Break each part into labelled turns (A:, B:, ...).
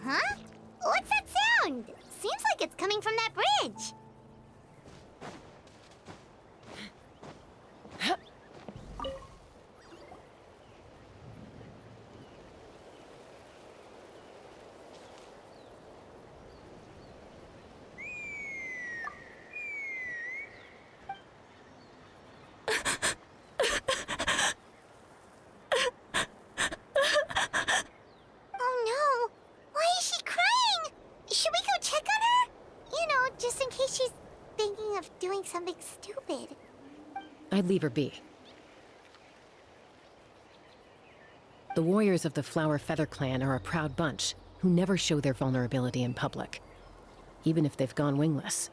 A: Huh? What's that sound? Seems like it's coming from that bridge. Just in case she's thinking of doing something stupid.
B: I'd leave her be. The warriors of the Flower Feather clan are a proud bunch who never show their vulnerability in public, even if they've gone wingless.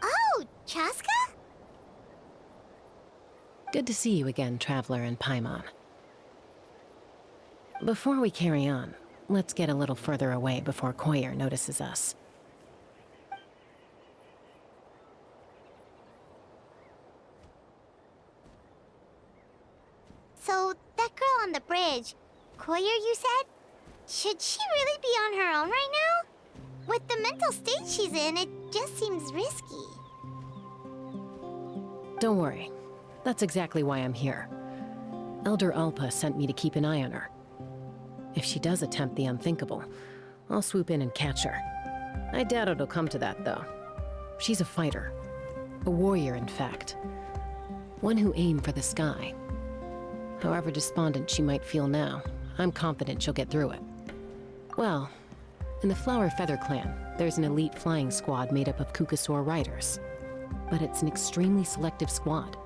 A: Oh, Chasca?
B: Good to see you again, Traveler and Paimon. Before we carry on, let's get a little further away before Koyer notices us.
A: So, that girl on the bridge, Koyer, you said? Should she really be on her own right now? With the mental state she's in, it just seems risky.
B: Don't worry. That's exactly why I'm here. Elder Alpa sent me to keep an eye on her. If she does attempt the unthinkable, I'll swoop in and catch her. I doubt it'll come to that, though. She's a fighter. A warrior, in fact. One who aimed for the sky. However despondent she might feel now, I'm confident she'll get through it. Well, in the Flower Feather clan, there's an elite flying squad made up of Kukasaur riders. But it's an extremely selective squad.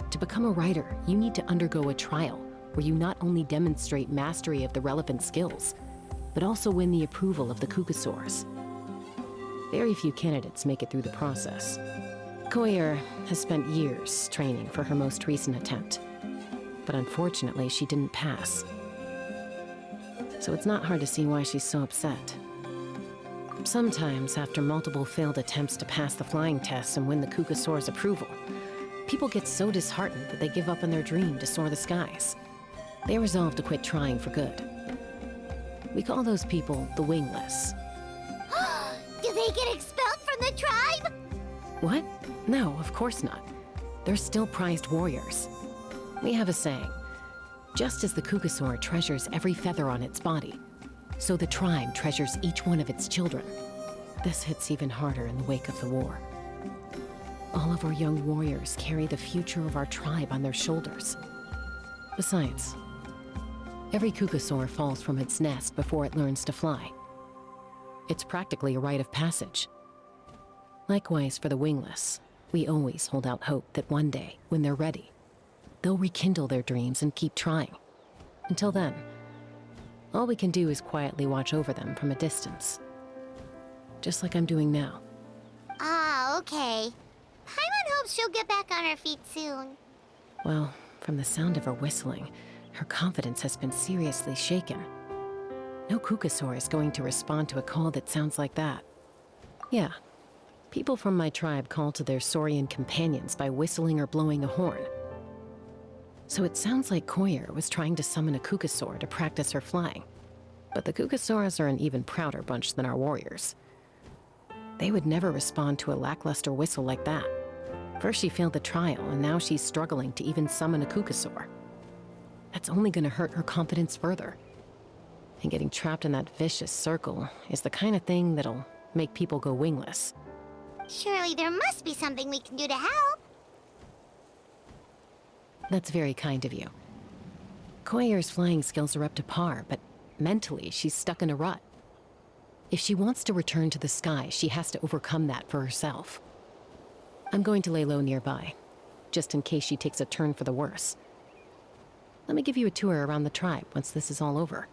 B: To become a rider, you need to undergo a trial where you not only demonstrate mastery of the relevant skills, but also win the approval of the Kukasaurs. Very few candidates make it through the process. Koyer has spent years training for her most recent attempt. But unfortunately, she didn't pass. So it's not hard to see why she's so upset. Sometimes, after multiple failed attempts to pass the flying test and win the Kukasaur's approval, people get so disheartened that they give up on their dream to soar the skies. They resolve to quit trying for good. We call those people the wingless.
A: Do they get expelled from the tribe?
B: What? No, of course not. They're still prized warriors. We have a saying, just as the Kukasaur treasures every feather on its body, so the tribe treasures each one of its children. This hits even harder in the wake of the war. All of our young warriors carry the future of our tribe on their shoulders. Besides, every Kukasaur falls from its nest before it learns to fly. It's practically a rite of passage. Likewise for the wingless, we always hold out hope that one day, when they're ready, they'll rekindle their dreams and keep trying. Until then, all we can do is quietly watch over them from a distance. Just like I'm doing now.
A: Ah, okay. Paimon hopes she'll get back on her feet soon.
B: Well, from the sound of her whistling, her confidence has been seriously shaken. No Kukasaur is going to respond to a call that sounds like that. Yeah, people from my tribe call to their Saurian companions by whistling or blowing a horn. So it sounds like Koyer was trying to summon a Kukasaur to practice her flying. But the Kukasaurs are an even prouder bunch than our warriors. They would never respond to a lackluster whistle like that. First she failed the trial, and now she's struggling to even summon a Kukasaur. That's only gonna hurt her confidence further. And getting trapped in that vicious circle is the kind of thing that'll make people go wingless.
A: Surely there must be something we can do to help.
B: That's very kind of you. Koyer's flying skills are up to par, but mentally she's stuck in a rut. If she wants to return to the sky, she has to overcome that for herself. I'm going to lay low nearby, just in case she takes a turn for the worse. Let me give you a tour around the tribe once this is all over.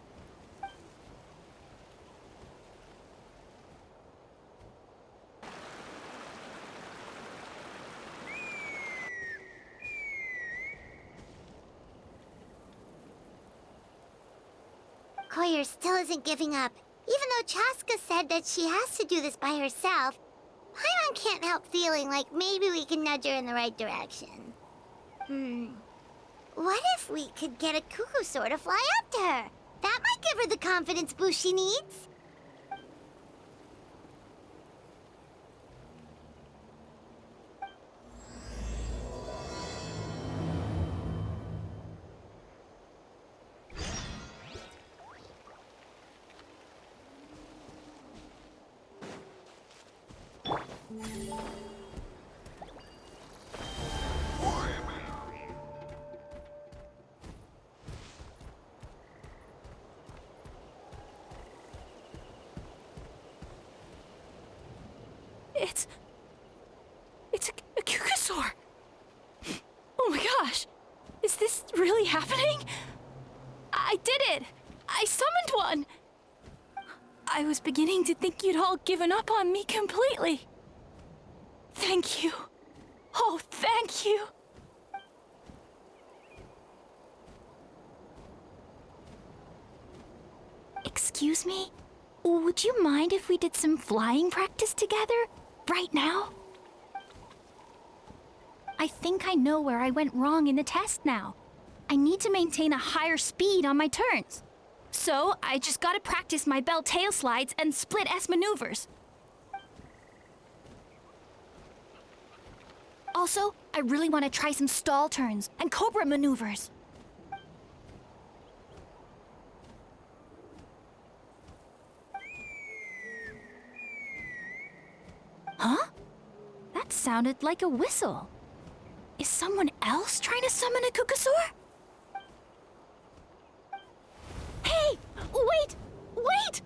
A: Koyer still isn't giving up. Even though Chasca said that she has to do this by herself, Paimon can't help feeling like maybe we can nudge her in the right direction. What if we could get a Kukasaur to fly up to her? That might give her the confidence boost she needs.
C: It's a Kukasaur! Oh my gosh! Is this really happening? I did it! I summoned one! I was beginning to think you'd all given up on me completely. Thank you. Oh, thank you. Excuse me? Would you mind if we did some flying practice together? Right now? I think I know where I went wrong in the test now. I need to maintain a higher speed on my turns. So, I just gotta practice my bell tail slides and split S maneuvers. Also, I really want to try some stall turns and cobra maneuvers. Huh? That sounded like a whistle. Is someone else trying to summon a Kukasaur? Hey! Wait! Wait!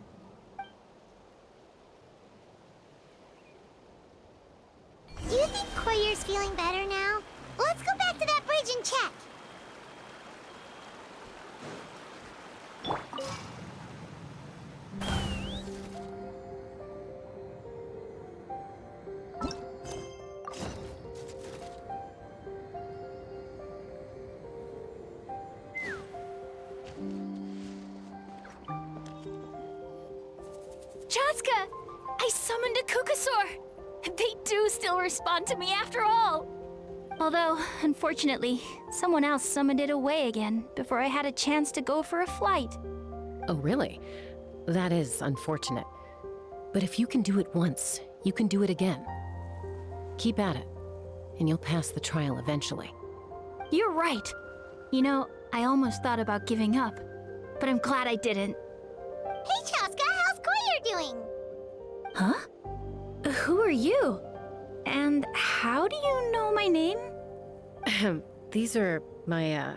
A: Do you think Koyer's feeling better now? Let's go back to that bridge and check.
C: Chasca! I summoned a Kukasaur! They do still respond to me after all! Although, unfortunately, someone else summoned it away again before I had a chance to go for a flight.
B: Oh, really? That is unfortunate. But if you can do it once, you can do it again. Keep at it, and you'll pass the trial eventually.
C: You're right. You know, I almost thought about giving up, but I'm glad I didn't.
A: Hey, Chasca, how's Koyer doing?
C: Huh? Who are you? And how do you know my name?
B: These are my,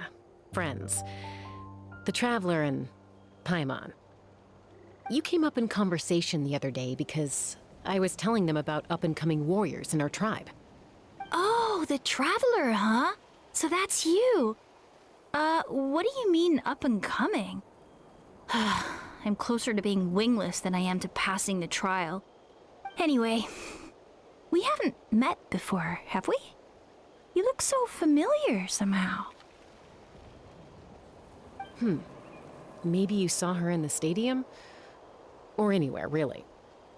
B: friends. The Traveler and Paimon. You came up in conversation the other day because I was telling them about up-and-coming warriors in our tribe.
C: Oh, the Traveler, huh? So that's you. What do you mean up-and-coming? I'm closer to being wingless than I am to passing the trial. Anyway, we haven't met before, have we? You look so familiar somehow.
B: Maybe you saw her in the stadium? Or anywhere, really.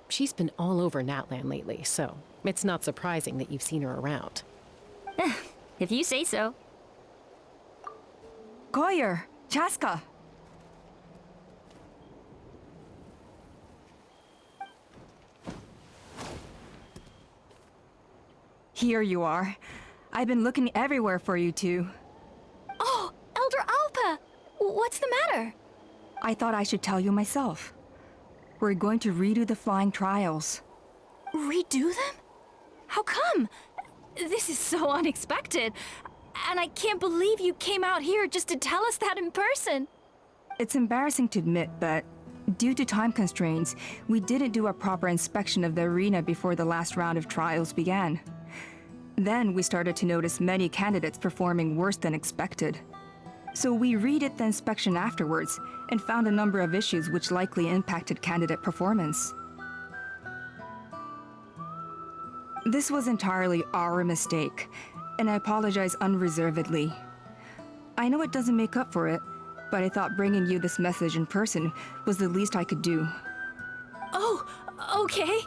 B: She's been all over Natlan lately, so it's not surprising that you've seen her around.
C: If you say so.
D: Koyer, Chasca. Here you are. I've been looking everywhere for you two.
C: Oh, Elder Alpa! What's the matter?
D: I thought I should tell you myself. We're going to redo the flying trials.
C: Redo them? How come? This is so unexpected. And I can't believe you came out here just to tell us that in person.
D: It's embarrassing to admit, but due to time constraints, we didn't do a proper inspection of the arena before the last round of trials began. Then we started to notice many candidates performing worse than expected. So we redid the inspection afterwards and found a number of issues which likely impacted candidate performance. This was entirely our mistake, and I apologize unreservedly. I know it doesn't make up for it, but I thought bringing you this message in person was the least I could do.
C: Oh, okay.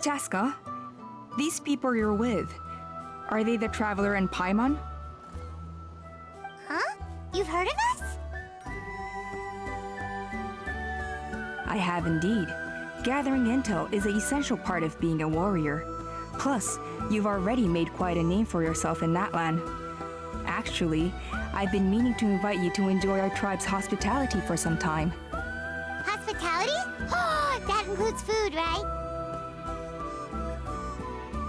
D: Chasca, these people you're with, are they the Traveler and Paimon?
A: Huh? You've heard of us?
D: I have indeed. Gathering intel is an essential part of being a warrior. Plus, you've already made quite a name for yourself in Natlan. Actually, I've been meaning to invite you to enjoy our tribe's hospitality for some time.
A: Hospitality? Oh, that includes food, right?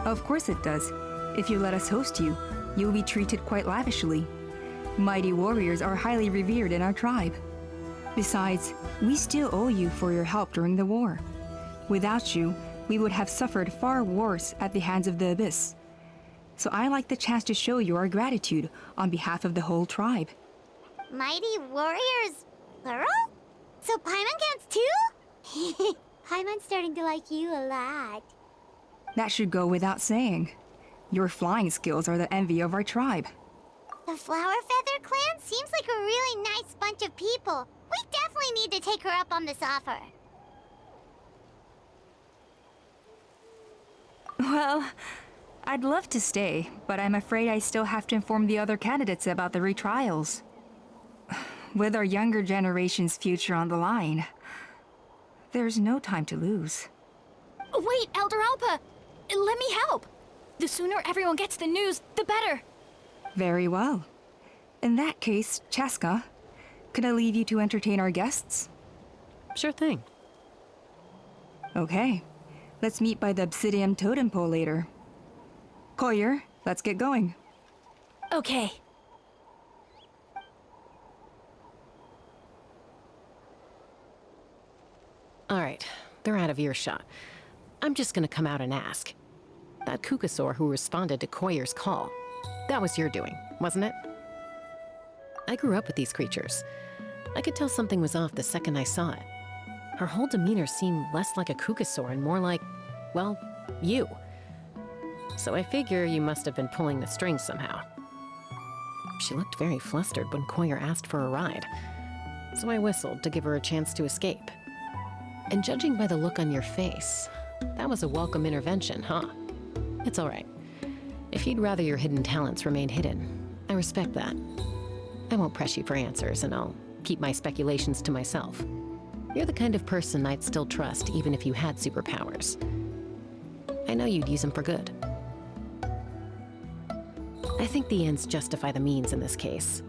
D: Of course it does. If you let us host you, you'll be treated quite lavishly. Mighty warriors are highly revered in our tribe. Besides, we still owe you for your help during the war. Without you, we would have suffered far worse at the hands of the Abyss. So I like the chance to show you our gratitude on behalf of the whole tribe.
A: Mighty warriors, plural? So Paimon counts too? Paimon's starting to like you a lot.
D: That should go without saying. Your flying skills are the envy of our tribe.
A: The Flower Feather clan seems like a really nice bunch of people. We definitely need to take her up on this offer.
D: Well, I'd love to stay, but I'm afraid I still have to inform the other candidates about the retrials. With our younger generation's future on the line, there's no time to lose.
C: Wait, Elder Alpa! Let me help! The sooner everyone gets the news, the better!
D: Very well. In that case, Chasca, could I leave you to entertain our guests?
B: Sure thing.
D: Okay. Let's meet by the obsidian totem pole later. Collier, let's get going.
C: Okay.
B: All right, they're out of earshot. I'm just gonna come out and ask. That Kukasaur who responded to Koyer's call, that was your doing, wasn't it? I grew up with these creatures. I could tell something was off the second I saw it. Her whole demeanor seemed less like a Kukasaur and more like, well, you. So I figure you must have been pulling the strings somehow. She looked very flustered when Koyer asked for a ride, so I whistled to give her a chance to escape. And judging by the look on your face, that was a welcome intervention, huh? It's all right. If you'd rather your hidden talents remain hidden, I respect that. I won't press you for answers, and I'll keep my speculations to myself. You're the kind of person I'd still trust even if you had superpowers. I know you'd use them for good. I think the ends justify the means in this case.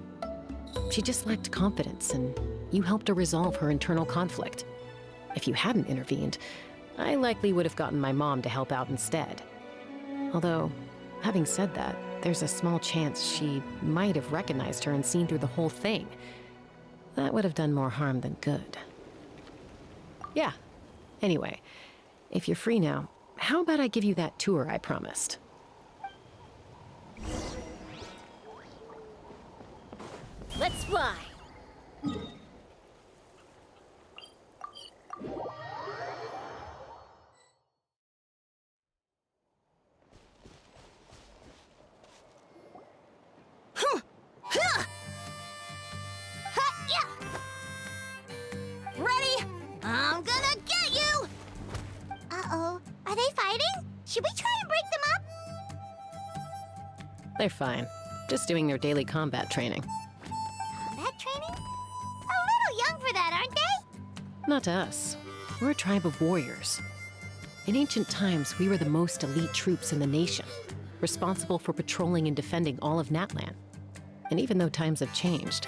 B: She just lacked confidence, and you helped her resolve her internal conflict. If you hadn't intervened, I likely would have gotten my mom to help out instead. Although, having said that, there's a small chance she might have recognized her and seen through the whole thing. That would have done more harm than good. Yeah. Anyway, if you're free now, how about I give you that tour I promised?
A: Let's fly. Ready? I'm gonna get you! Uh-oh. Are they fighting? Should we try and break them up?
B: They're fine. Just doing their daily combat training.
A: Combat training? A little young for that, aren't they?
B: Not to us. We're a tribe of warriors. In ancient times, we were the most elite troops in the nation, responsible for patrolling and defending all of Natlan. And even though times have changed,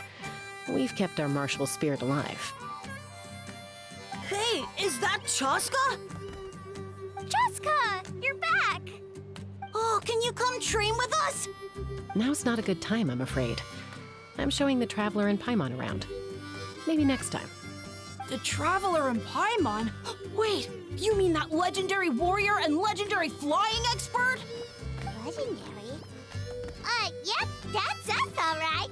B: we've kept our martial spirit alive.
E: Hey, is that Chasca?
A: Chasca, you're back!
E: Oh, can you come train with us?
B: Now's not a good time, I'm afraid. I'm showing the Traveler and Paimon around. Maybe next time.
E: The Traveler and Paimon? Wait, you mean that legendary warrior and legendary flying expert?
A: Legendary? Yep, that's us, all right.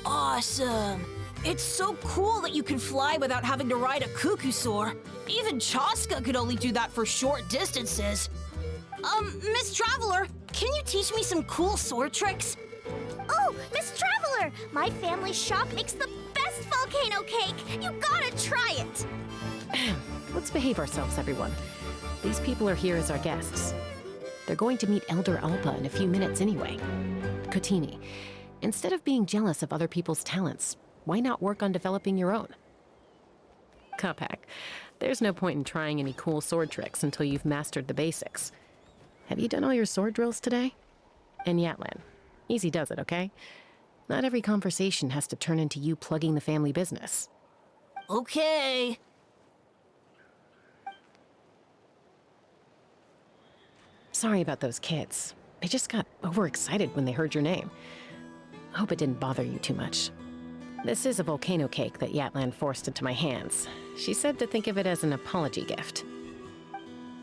E: Awesome. It's so cool that you can fly without having to ride a Kukusaur. Even Chasca could only do that for short distances. Miss Traveler, can you teach me some cool sword tricks?
A: Oh, Miss Traveler, my family's shop makes the best volcano cake. You gotta try it.
B: Let's behave ourselves, everyone. These people are here as our guests. They're going to meet Elder Alpa in a few minutes anyway. Kotini, instead of being jealous of other people's talents, why not work on developing your own? Kapak, there's no point in trying any cool sword tricks until you've mastered the basics. Have you done all your sword drills today? And Yatlan, easy does it, okay? Not every conversation has to turn into you plugging the family business.
E: Okay.
B: Sorry about those kids. They just got overexcited when they heard your name. Hope it didn't bother you too much. This is a volcano cake that Yatlan forced into my hands. She said to think of it as an apology gift.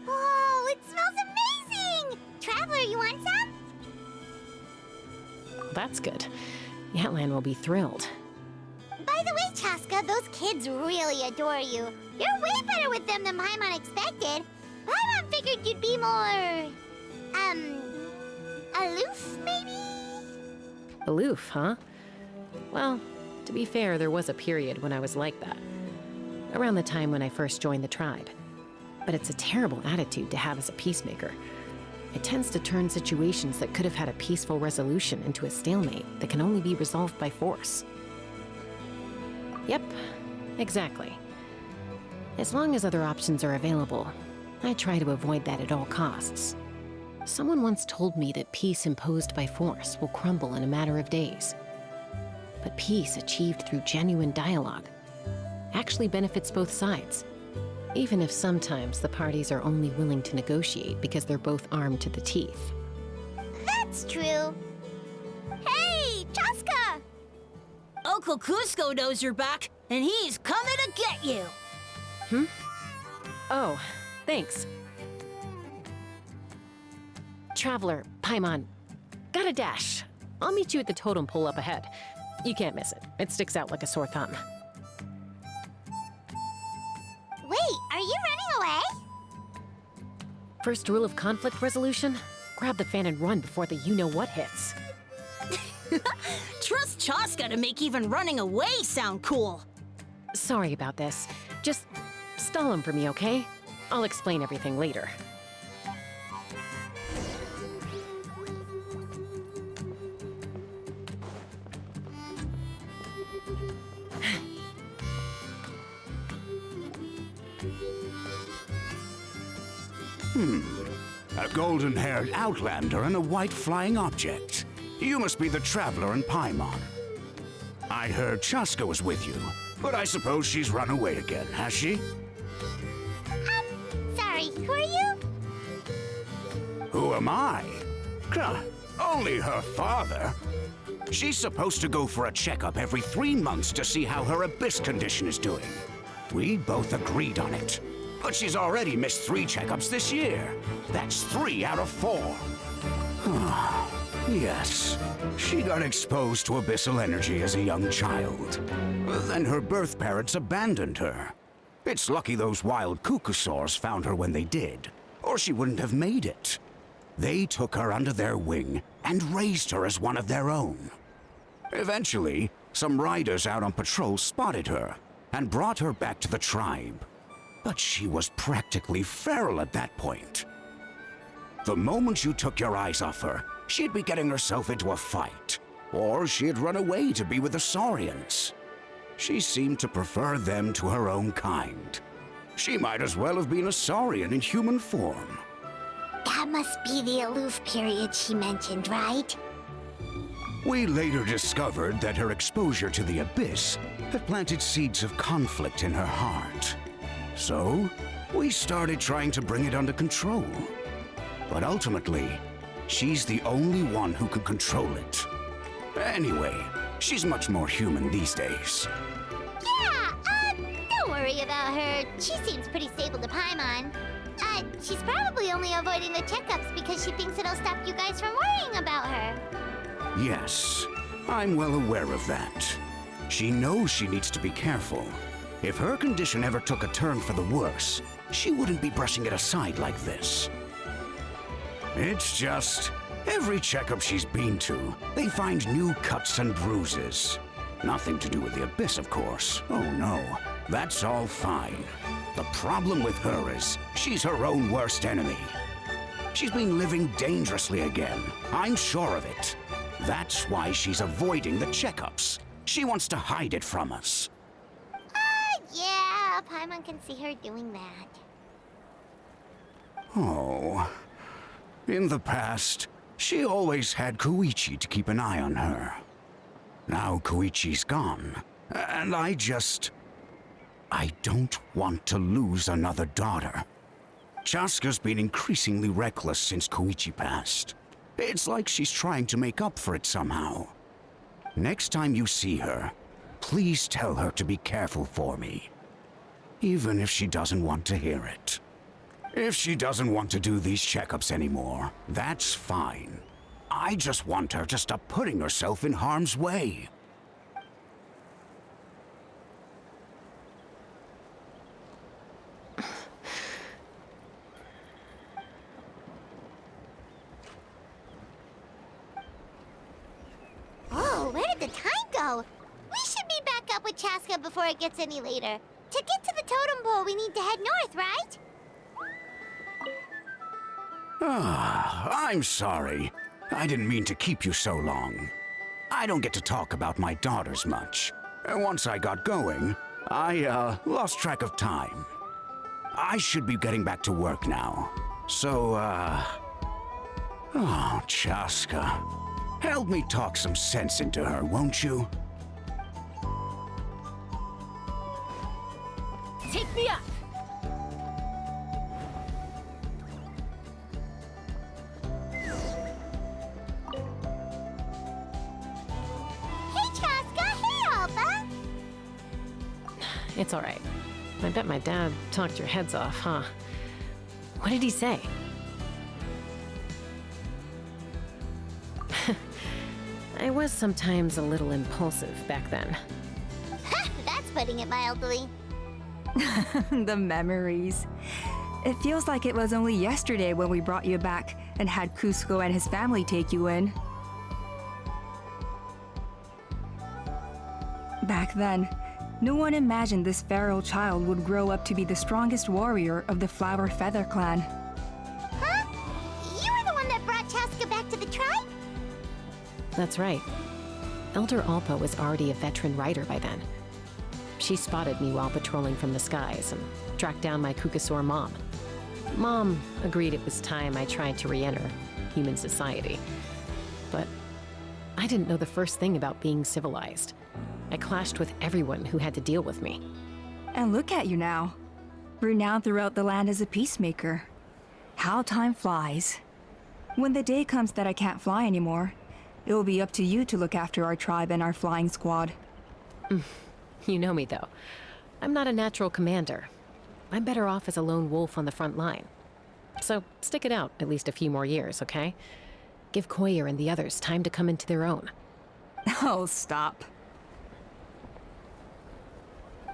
A: Whoa, it smells amazing! Traveler, you want some?
B: That's good. Yatlan will be thrilled.
A: By the way, Chasca, those kids really adore you. You're way better with them than Paimon expected. Paimon figured you'd be more... aloof, maybe?
B: Aloof, huh? Well, to be fair, there was a period when I was like that. Around the time when I first joined the tribe. But it's a terrible attitude to have as a peacemaker. It tends to turn situations that could have had a peaceful resolution into a stalemate that can only be resolved by force. Yep, exactly. As long as other options are available, I try to avoid that at all costs. Someone once told me that peace imposed by force will crumble in a matter of days. But peace achieved through genuine dialogue actually benefits both sides, even if sometimes the parties are only willing to negotiate because they're both armed to the teeth.
A: That's true. Hey, Chasca!
E: Uncle Cusco knows you're back, and he's coming to get you.
B: Oh, thanks. Traveler, Paimon, got a dash. I'll meet you at the totem pole up ahead. You can't miss it. It sticks out like a sore thumb.
A: Wait, are you running away?
B: First rule of conflict resolution? Grab the fan and run before the you-know-what hits.
E: Trust Chasca to make even running away sound cool.
B: Sorry about this. Just stall him for me, okay? I'll explain everything later.
F: A golden-haired outlander and a white flying object. You must be the traveler in Paimon. I heard Chasca was with you, but I suppose she's run away again, has she?
A: Sorry, who are you?
F: Who am I? Only her father. She's supposed to go for a checkup every 3 months to see how her abyss condition is doing. We both agreed on it. But she's already missed 3 checkups this year. That's 3 out of 4. Yes, she got exposed to abyssal energy as a young child. Then her birth parents abandoned her. It's lucky those wild cuckoosaurs found her when they did, or she wouldn't have made it. They took her under their wing and raised her as one of their own. Eventually, some riders out on patrol spotted her and brought her back to the tribe. But she was practically feral at that point. The moment you took your eyes off her, she'd be getting herself into a fight, or she'd run away to be with the Saurians. She seemed to prefer them to her own kind. She might as well have been a Saurian in human form.
A: That must be the aloof period she mentioned, right?
F: We later discovered that her exposure to the abyss had planted seeds of conflict in her heart. So, we started trying to bring it under control. But ultimately, she's the only one who can control it. Anyway, she's much more human these days.
A: Yeah, don't worry about her. She seems pretty stable to Paimon. She's probably only avoiding the checkups because she thinks it'll stop you guys from worrying about her.
F: Yes, I'm well aware of that. She knows she needs to be careful. If her condition ever took a turn for the worse, she wouldn't be brushing it aside like this. It's just, every checkup she's been to, they find new cuts and bruises. Nothing to do with the abyss, of course. Oh no, that's all fine. The problem with her is, she's her own worst enemy. She's been living dangerously again, I'm sure of it. That's why she's avoiding the checkups. She wants to hide it from us.
A: Yeah, Paimon can see her doing that.
F: Oh. In the past, she always had Koichi to keep an eye on her. Now Koichi's gone, and I don't want to lose another daughter. Chasca's been increasingly reckless since Koichi passed. It's like she's trying to make up for it somehow. Next time you see her, please tell her to be careful for me. Even if she doesn't want to hear it. If she doesn't want to do these checkups anymore, that's fine. I just want her to stop putting herself in harm's way.
A: Oh, where did the time go? We should be back up with Chasca before it gets any later. To get to the totem pole, we need to head north, right?
F: I'm sorry. I didn't mean to keep you so long. I don't get to talk about my daughters much. Once I got going, I lost track of time. I should be getting back to work now. So, oh, Chasca. Help me talk some sense into her, won't you?
B: Take me up!
A: Hey, Chasca! Hey, Alpha!
B: It's all right. I bet my dad talked your heads off, huh? What did he say? I was sometimes a little impulsive back then.
A: That's putting it mildly.
D: The memories. It feels like it was only yesterday when we brought you back and had Cusco and his family take you in. Back then, no one imagined this feral child would grow up to be the strongest warrior of the Flower Feather clan.
A: Huh? You were the one that brought Chasca back to the tribe?
B: That's right. Elder Alpa was already a veteran rider by then. She spotted me while patrolling from the skies and tracked down my Kukasaur mom. Mom agreed it was time I tried to re-enter human society. But I didn't know the first thing about being civilized. I clashed with everyone who had to deal with me.
D: And look at you now, renowned throughout the land as a peacemaker. How time flies. When the day comes that I can't fly anymore, it will be up to you to look after our tribe and our flying squad.
B: You know me, though. I'm not a natural commander. I'm better off as a lone wolf on the front line. So stick it out at least a few more years, okay? Give Koyer and the others time to come into their own.
D: Oh, stop.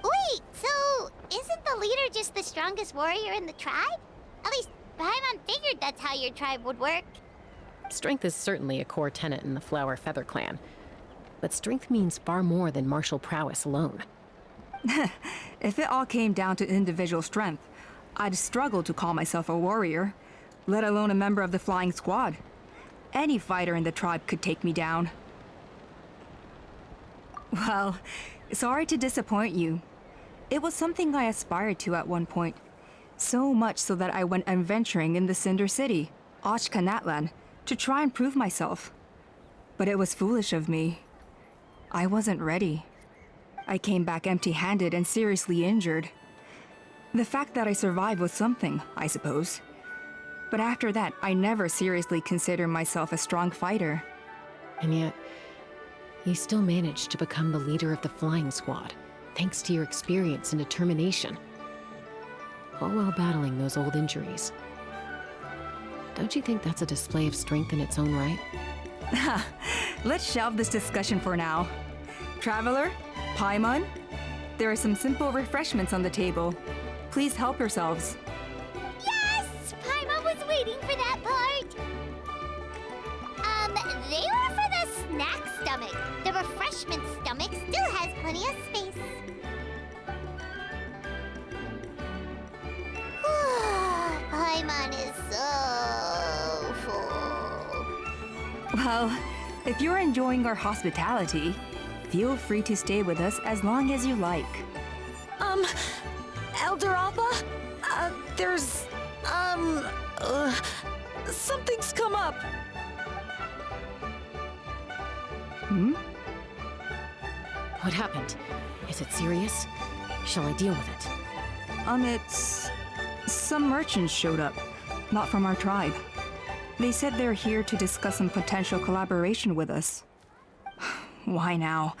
A: Wait, so isn't the leader just the strongest warrior in the tribe? At least Paimon figured that's how your tribe would work.
B: Strength is certainly a core tenet in the Flower Feather clan. But strength means far more than martial prowess alone.
D: If it all came down to individual strength, I'd struggle to call myself a warrior, let alone a member of the flying squad. Any fighter in the tribe could take me down. Well, sorry to disappoint you. It was something I aspired to at one point. So much so that I went adventuring in the Cinder City, Ochkanatlan, to try and prove myself. But it was foolish of me. I wasn't ready. I came back empty-handed and seriously injured. The fact that I survived was something, I suppose. But after that, I never seriously considered myself a strong fighter.
B: And yet, you still managed to become the leader of the flying squad, thanks to your experience and determination. All while battling those old injuries. Don't you think that's a display of strength in its own right?
D: Let's shelve this discussion for now. Traveler, Paimon, there are some simple refreshments on the table. Please help yourselves.
A: Yes! Paimon was waiting for that part! They were for the snack stomach. The refreshment stomach still has plenty of space. Paimon is so full.
D: Well, if you're enjoying our hospitality, feel free to stay with us as long as you like.
E: Elder Alpha? There's, something's come up.
B: What happened? Is it serious? Shall I deal with it?
D: It's Some merchants showed up, not from our tribe. They said they're here to discuss some potential collaboration with us. Why now?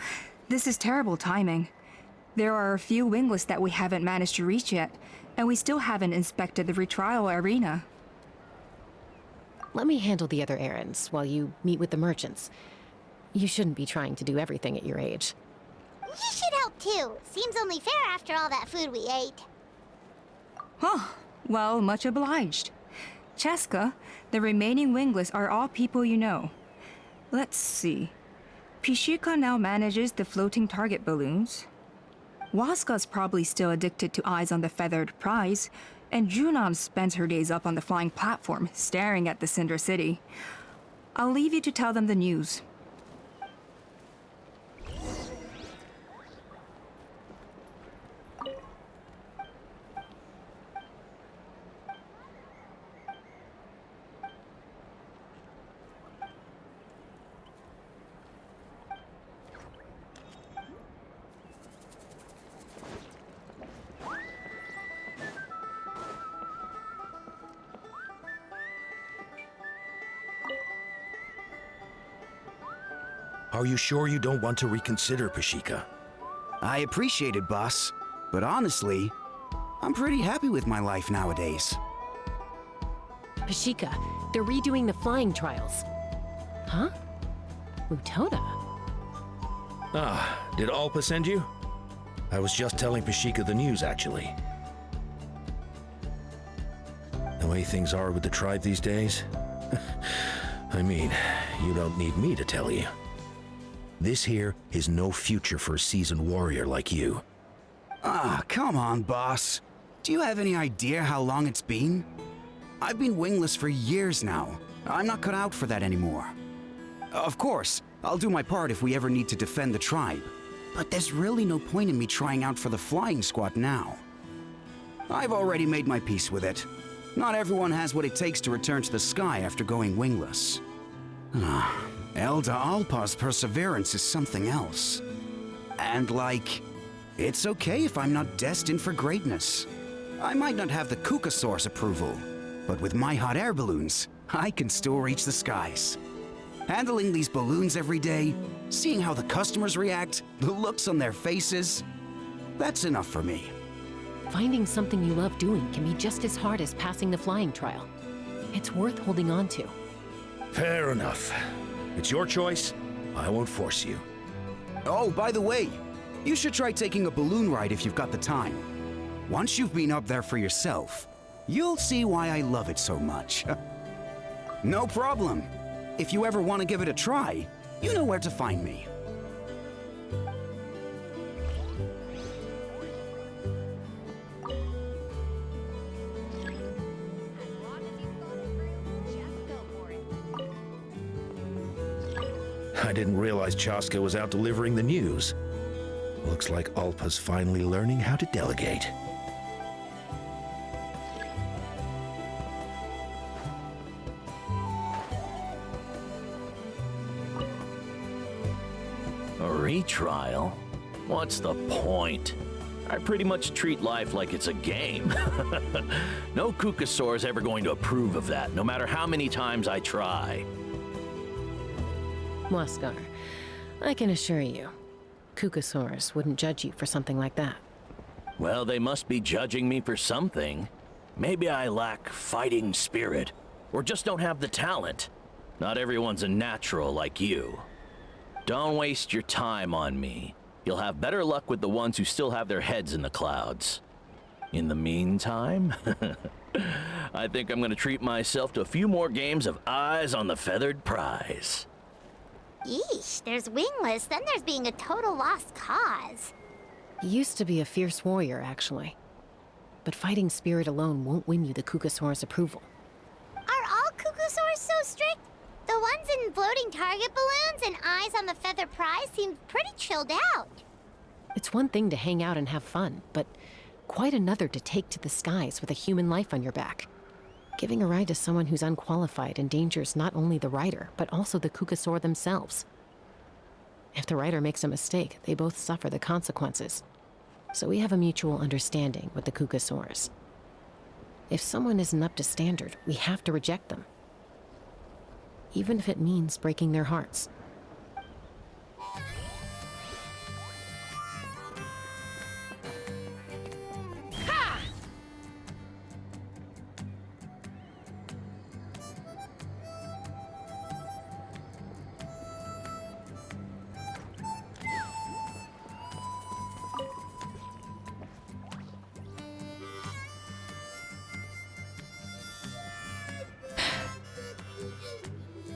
D: This is terrible timing. There are a few wingless that we haven't managed to reach yet, and we still haven't inspected the retrial arena.
B: Let me handle the other errands while you meet with the merchants. You shouldn't be trying to do everything at your age.
A: You should help too. Seems only fair after all that food we ate.
D: Huh. Well, much obliged. Chasca, the remaining wingless are all people you know. Let's see. Pishika now manages the floating target balloons. Waska's probably still addicted to Eyes on the Feathered Prize, and Junon spends her days up on the flying platform, staring at the Cinder City. I'll leave you to tell them the news.
G: Are you sure you don't want to reconsider, Pashika?
F: I appreciate it, boss. But honestly, I'm pretty happy with my life nowadays.
B: Pashika, they're redoing the flying trials. Huh? Utoda?
G: Ah, did Alpa send you? I was just telling Pashika the news, actually. The way things are with the tribe these days? I mean, you don't need me to tell you. This here is no future for a seasoned warrior like you.
F: Ah, come on, boss. Do you have any idea how long it's been? I've been wingless for years now. I'm not cut out for that anymore. Of course, I'll do my part if we ever need to defend the tribe. But there's really no point in me trying out for the flying squad now. I've already made my peace with it. Not everyone has what it takes to return to the sky after going wingless. Elder Alpa's perseverance is something else. And it's okay if I'm not destined for greatness. I might not have the Kukasaur's approval, but with my hot air balloons, I can still reach the skies. Handling these balloons every day, seeing how the customers react, the looks on their faces, that's enough for me.
B: Finding something you love doing can be just as hard as passing the flying trial. It's worth holding on to.
G: Fair enough. It's your choice. I won't force you.
F: Oh, by the way, you should try taking a balloon ride if you've got the time. Once you've been up there for yourself, you'll see why I love it so much. No problem. If you ever want to give it a try, you know where to find me.
G: I didn't realize Chasca was out delivering the news. Looks like Alpa's finally learning how to delegate.
H: A retrial? What's the point? I pretty much treat life like it's a game. No Kukasaur's ever going to approve of that, no matter how many times I try.
B: Waskar, I can assure you, Kukasaurs wouldn't judge you for something like that.
H: Well, they must be judging me for something. Maybe I lack fighting spirit, or just don't have the talent. Not everyone's a natural like you. Don't waste your time on me. You'll have better luck with the ones who still have their heads in the clouds. In the meantime, I think I'm gonna treat myself to a few more games of Eyes on the Feathered Prize.
A: Yeesh, there's wingless, then there's being a total lost cause.
B: He used to be a fierce warrior, actually. But fighting spirit alone won't win you the Kukasaur's approval.
A: Are all Kukusaurs so strict? The ones in floating target balloons and Eyes on the Feather Prize seem pretty chilled out.
B: It's one thing to hang out and have fun, but quite another to take to the skies with a human life on your back. Giving a ride to someone who's unqualified endangers not only the rider, but also the Kukasaur themselves. If the rider makes a mistake, they both suffer the consequences. So we have a mutual understanding with the Kukasaurs. If someone isn't up to standard, we have to reject them. Even if it means breaking their hearts.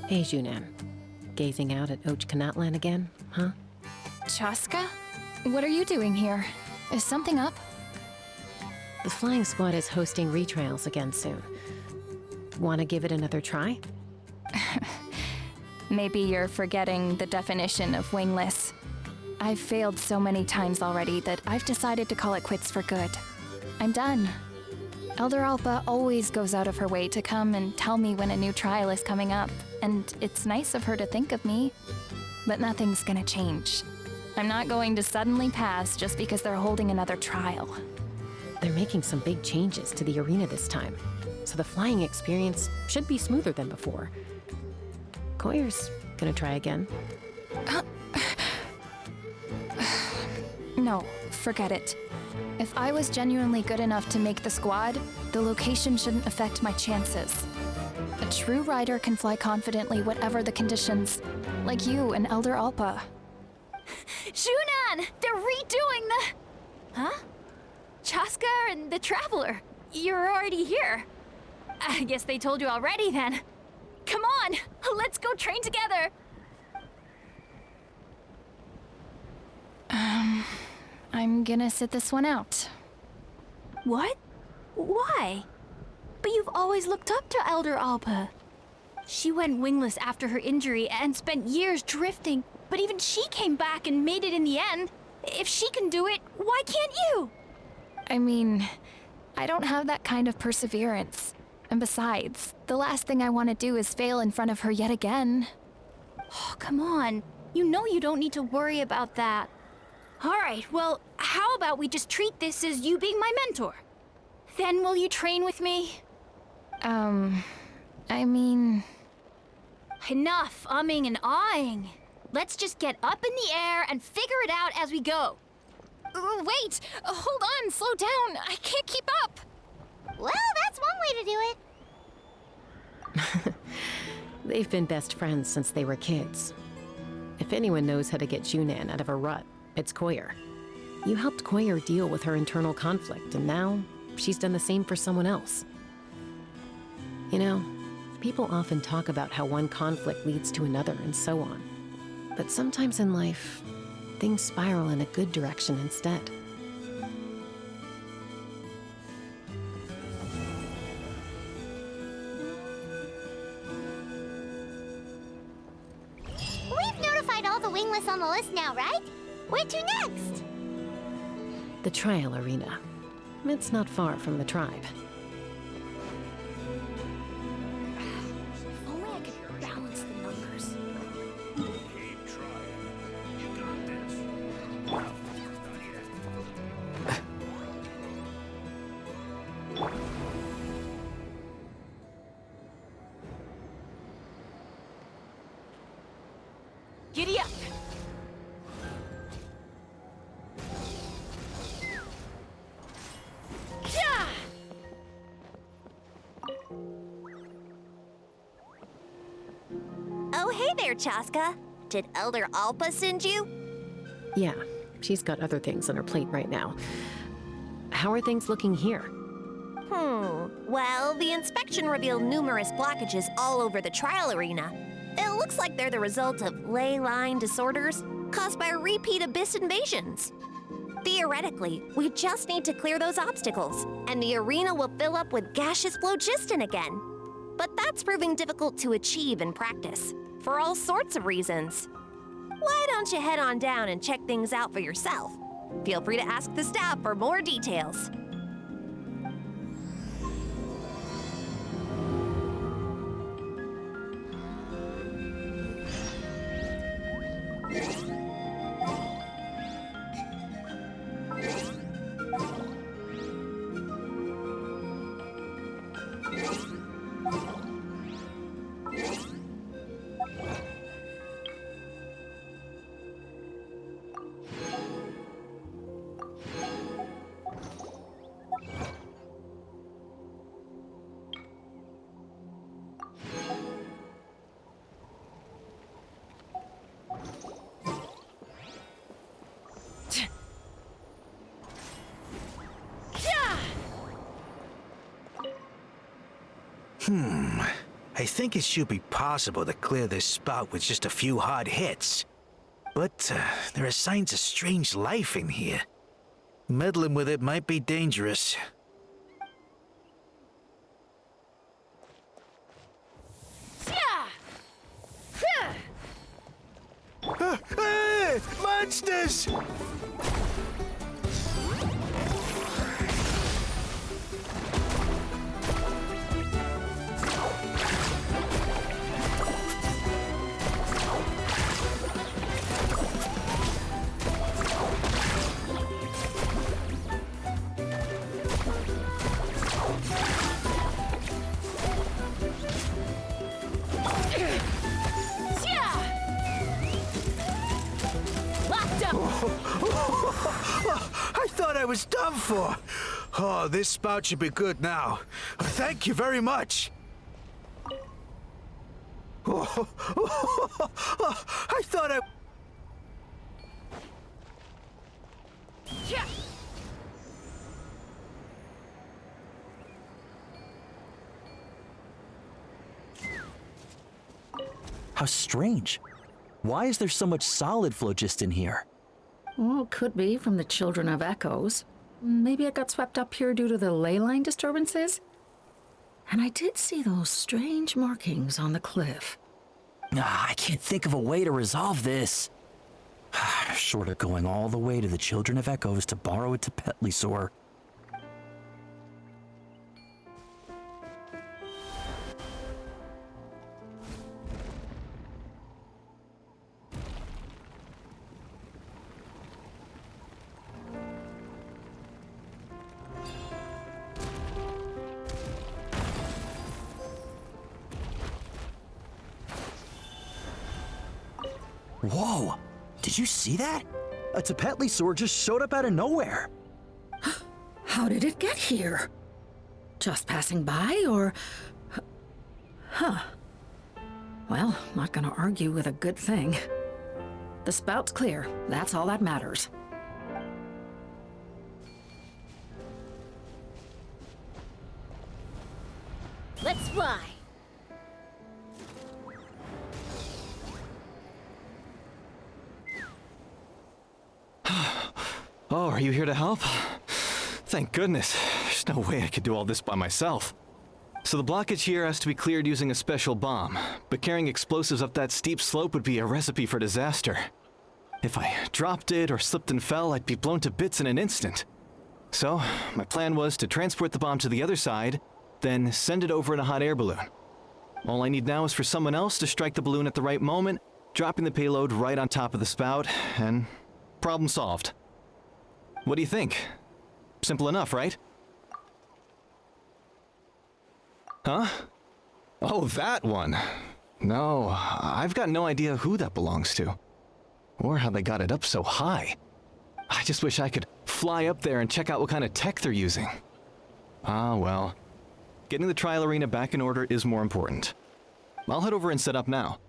B: Hey, Junan. Gazing out at Ochkanatlan again, huh?
C: Chasca? What are you doing here? Is something up?
B: The flying squad is hosting retrials again soon. Want to give it another try?
C: Maybe you're forgetting the definition of wingless. I've failed so many times already that I've decided to call it quits for good. I'm done. Elder Alpa always goes out of her way to come and tell me when a new trial is coming up, and it's nice of her to think of me. But nothing's gonna change. I'm not going to suddenly pass just because they're holding another trial.
B: They're making some big changes to the arena this time, so the flying experience should be smoother than before. Koyer's gonna try again.
C: No, forget it. If I was genuinely good enough to make the squad, the location shouldn't affect my chances. A true rider can fly confidently whatever the conditions, like you and Elder Alpa. Junan! They're redoing the... Huh? Chasca and the Traveler. You're already here. I guess they told you already then. Come on, let's go train together. I'm gonna sit this one out. What? Why? But you've always looked up to Elder Alpa. She went wingless after her injury and spent years drifting, but even she came back and made it in the end. If she can do it, why can't you? I mean, I don't have that kind of perseverance. And besides, the last thing I want to do is fail in front of her yet again. Oh, come on. You know you don't need to worry about that. All right, well, how about we just treat this as you being my mentor? Then will you train with me? I mean... Enough umming and ahhing. Let's just get up in the air and figure it out as we go. Wait! Hold on, slow down. I can't keep up.
A: Well, that's one way to do it.
B: They've been best friends since they were kids. If anyone knows how to get Junan out of a rut, it's Koyer. You helped Koyer deal with her internal conflict, and now she's done the same for someone else. You know, people often talk about how one conflict leads to another and so on. But sometimes in life, things spiral in a good direction instead.
A: We've notified all the wingless on the list now, right? Where to next?
B: The trial arena. It's not far from the tribe.
C: If only I could balance the numbers.
F: Keep trying. You got this.
E: Giddy up! Yeah!
I: Oh, hey there, Chasca. Did Elder Alpa send you?
B: Yeah, she's got other things on her plate right now. How are things looking here?
I: Well, the inspection revealed numerous blockages all over the trial arena. It looks like they're the result of ley line disorders caused by repeat abyss invasions. Theoretically, we just need to clear those obstacles, and the arena will fill up with gaseous phlogiston again. But that's proving difficult to achieve in practice, for all sorts of reasons. Why don't you head on down and check things out for yourself? Feel free to ask the staff for more details.
J: I think it should be possible to clear this spout with just a few hard hits. But there are signs of strange life in here. Meddling with it might be dangerous. Hey! Monsters! I thought I was done for. Oh, this spout should be good now. Thank you very much. I thought I...
K: How strange. Why is there so much solid flow just in here?
L: Well, could be from the Children of Echoes. Maybe it got swept up here due to the ley line disturbances? And I did see those strange markings on the cliff.
K: I can't think of a way to resolve this. Short of going all the way to the Children of Echoes to borrow it to Petlisaur. Whoa! Did you see that? A Petlisaur just showed up out of nowhere.
L: How did it get here? Just passing by, or... Huh. Well, not gonna argue with a good thing. The spout's clear. That's all that matters.
A: Let's fly.
M: Oh, are you here to help? Thank goodness. There's no way I could do all this by myself. So the blockage here has to be cleared using a special bomb, but carrying explosives up that steep slope would be a recipe for disaster. If I dropped it or slipped and fell, I'd be blown to bits in an instant. So, my plan was to transport the bomb to the other side, then send it over in a hot air balloon. All I need now is for someone else to strike the balloon at the right moment, dropping the payload right on top of the spout, and problem solved. What do you think? Simple enough, right? Huh? Oh, that one. No, I've got no idea who that belongs to. Or how they got it up so high. I just wish I could fly up there and check out what kind of tech they're using. Ah, well. Getting the trial arena back in order is more important. I'll head over and set up now.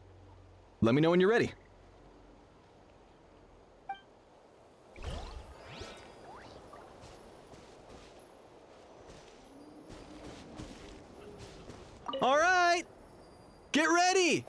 M: Let me know when you're ready. All right! Get ready!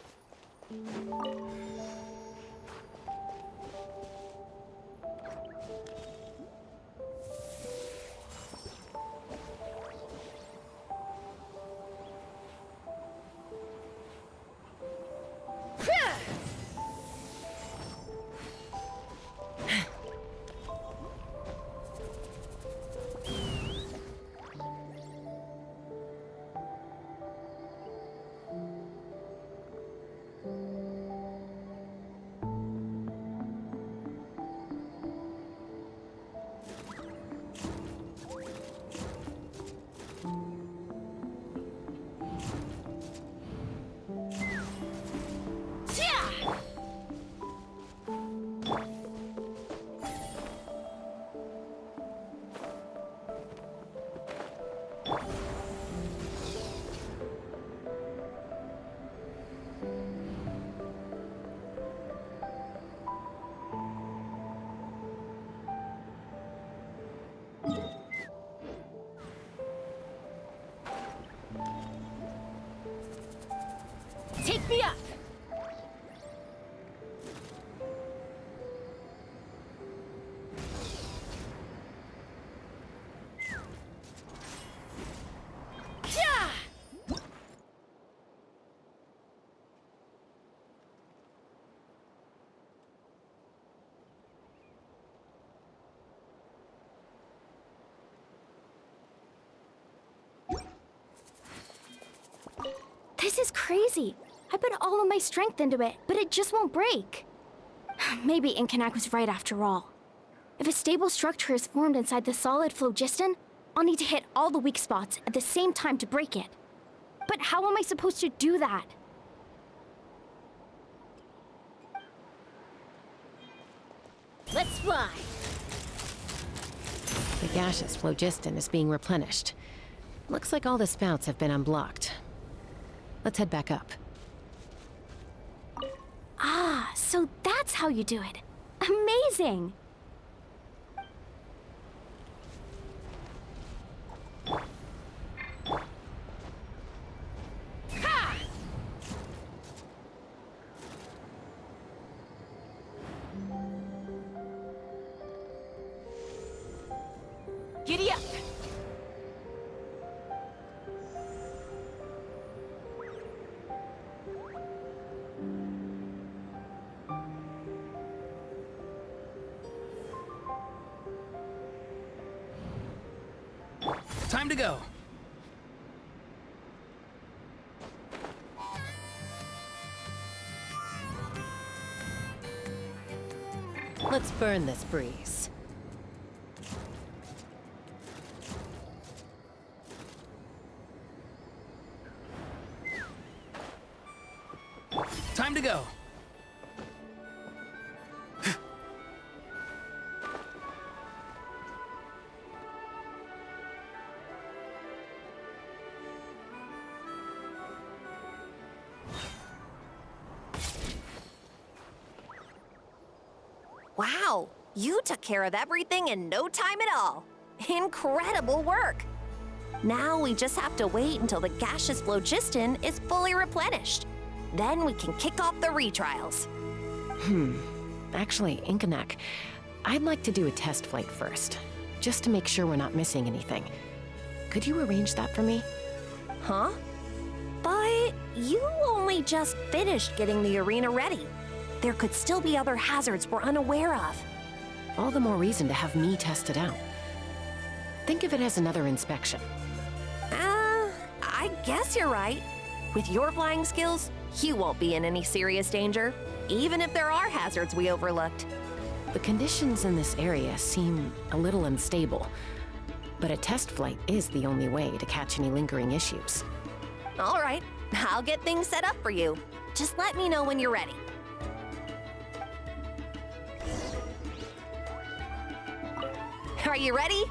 C: This is crazy. I put all of my strength into it, but it just won't break. Maybe Inkanak was right after all. If a stable structure is formed inside the solid phlogiston, I'll need to hit all the weak spots at the same time to break it. But how am I supposed to do that?
A: Let's fly.
B: The gaseous phlogiston is being replenished. Looks like all the spouts have been unblocked. Let's head back up.
C: Ah, so that's how you do it. Amazing!
E: Giddy up!
K: Time to go.
B: Let's burn this breeze.
K: Time to go.
I: Wow, you took care of everything in no time at all. Incredible work. Now we just have to wait until the gaseous phlogiston is fully replenished. Then we can kick off the retrials.
B: Actually, Inkanak, I'd like to do a test flight first, just to make sure we're not missing anything. Could you arrange that for me?
I: Huh? But you only just finished getting the arena ready. There could still be other hazards we're unaware of.
B: All the more reason to have me test it out. Think of it as another inspection.
I: I guess you're right. With your flying skills, you won't be in any serious danger, even if there are hazards we overlooked.
B: The conditions in this area seem a little unstable, but a test flight is the only way to catch any lingering issues.
I: All right, I'll get things set up for you. Just let me know when you're ready. Are you ready?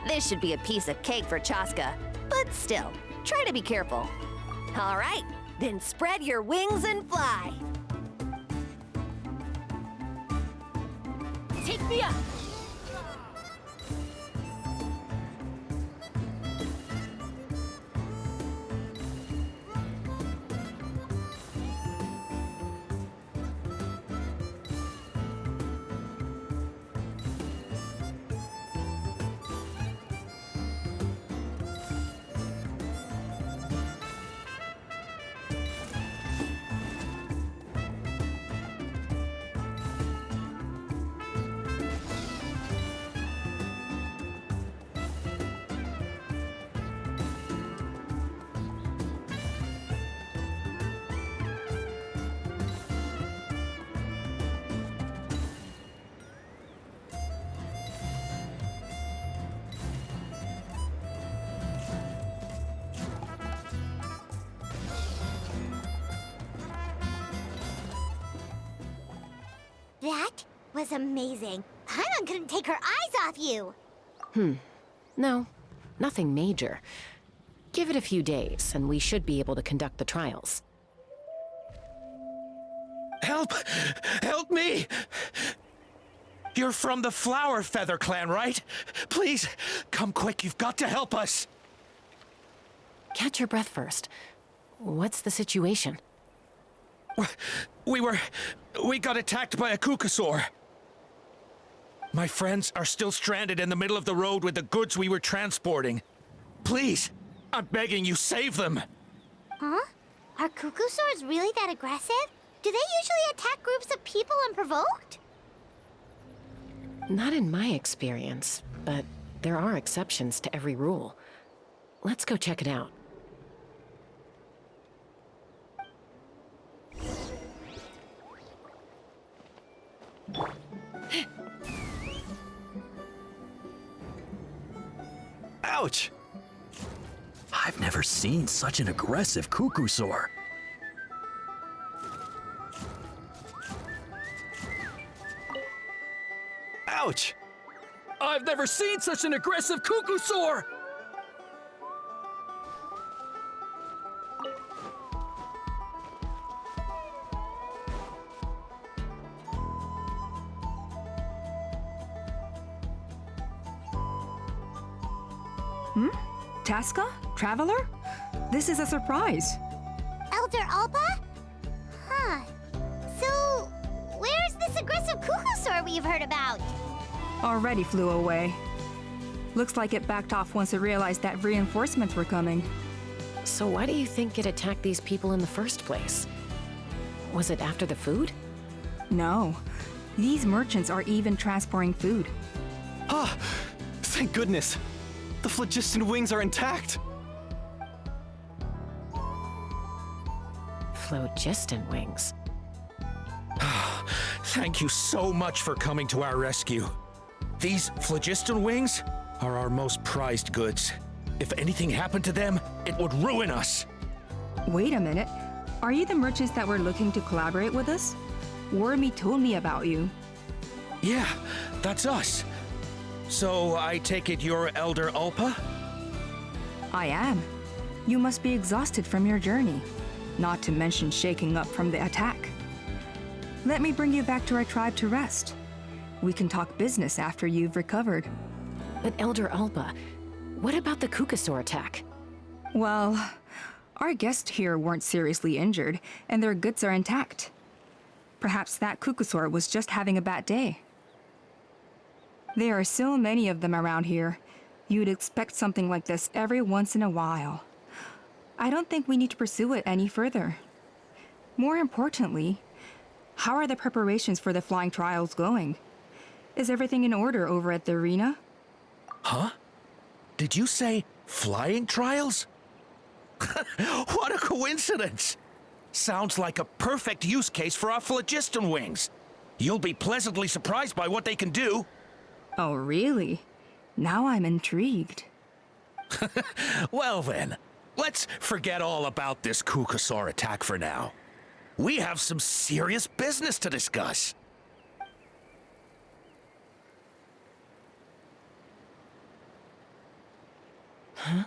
I: This should be a piece of cake for Chasca, but still, try to be careful. All right, then spread your wings and fly.
E: Take me up!
A: That was amazing. Paimon couldn't take her eyes off you.
B: No, nothing major. Give it a few days, and we should be able to conduct the trials.
G: Help! Help me! You're from the Flower Feather clan, right? Please, come quick, you've got to help us!
B: Catch your breath first. What's the situation?
G: We got attacked by a Kukasaur. My friends are still stranded in the middle of the road with the goods we were transporting. Please, I'm begging you, save them!
A: Huh? Are Kukusaurs really that aggressive? Do they usually attack groups of people unprovoked?
B: Not in my experience, but there are exceptions to every rule. Let's go check it out.
M: Ouch!
K: I've never seen such an aggressive cuckoosaur.
M: Ouch!
K: I've never seen such an aggressive cuckoosaur!
D: Chasca? Traveler? This is a surprise.
A: Elder Alpa? Huh. So, where's this aggressive cuckoosaur we've heard about?
D: Already flew away. Looks like it backed off once it realized that reinforcements were coming.
B: So why do you think it attacked these people in the first place? Was it after the food?
D: No. These merchants are even transporting food.
M: Ah! Thank goodness! The phlogiston wings are intact!
B: Phlogiston wings.
G: Thank you so much for coming to our rescue. These phlogiston wings are our most prized goods. If anything happened to them, it would ruin us.
D: Wait a minute. Are you the merchants that were looking to collaborate with us? Wormy told me about you.
G: Yeah, that's us. So I take it you're Elder Ulpa?
D: I am. You must be exhausted from your journey, not to mention shaking up from the attack. Let me bring you back to our tribe to rest. We can talk business after you've recovered.
B: But Elder Alpa, what about the Cuckoosaur attack?
D: Well, our guests here weren't seriously injured, and their goods are intact. Perhaps that Cuckoosaur was just having a bad day. There are so many of them around here. You'd expect something like this every once in a while. I don't think we need to pursue it any further. More importantly, how are the preparations for the flying trials going? Is everything in order over at the arena?
G: Huh? Did you say flying trials? What a coincidence! Sounds like a perfect use case for our phlogiston wings. You'll be pleasantly surprised by what they can do.
D: Oh, really? Now I'm intrigued.
G: Well then, let's forget all about this Cuckoosaur attack for now. We have some serious business to discuss.
B: Huh?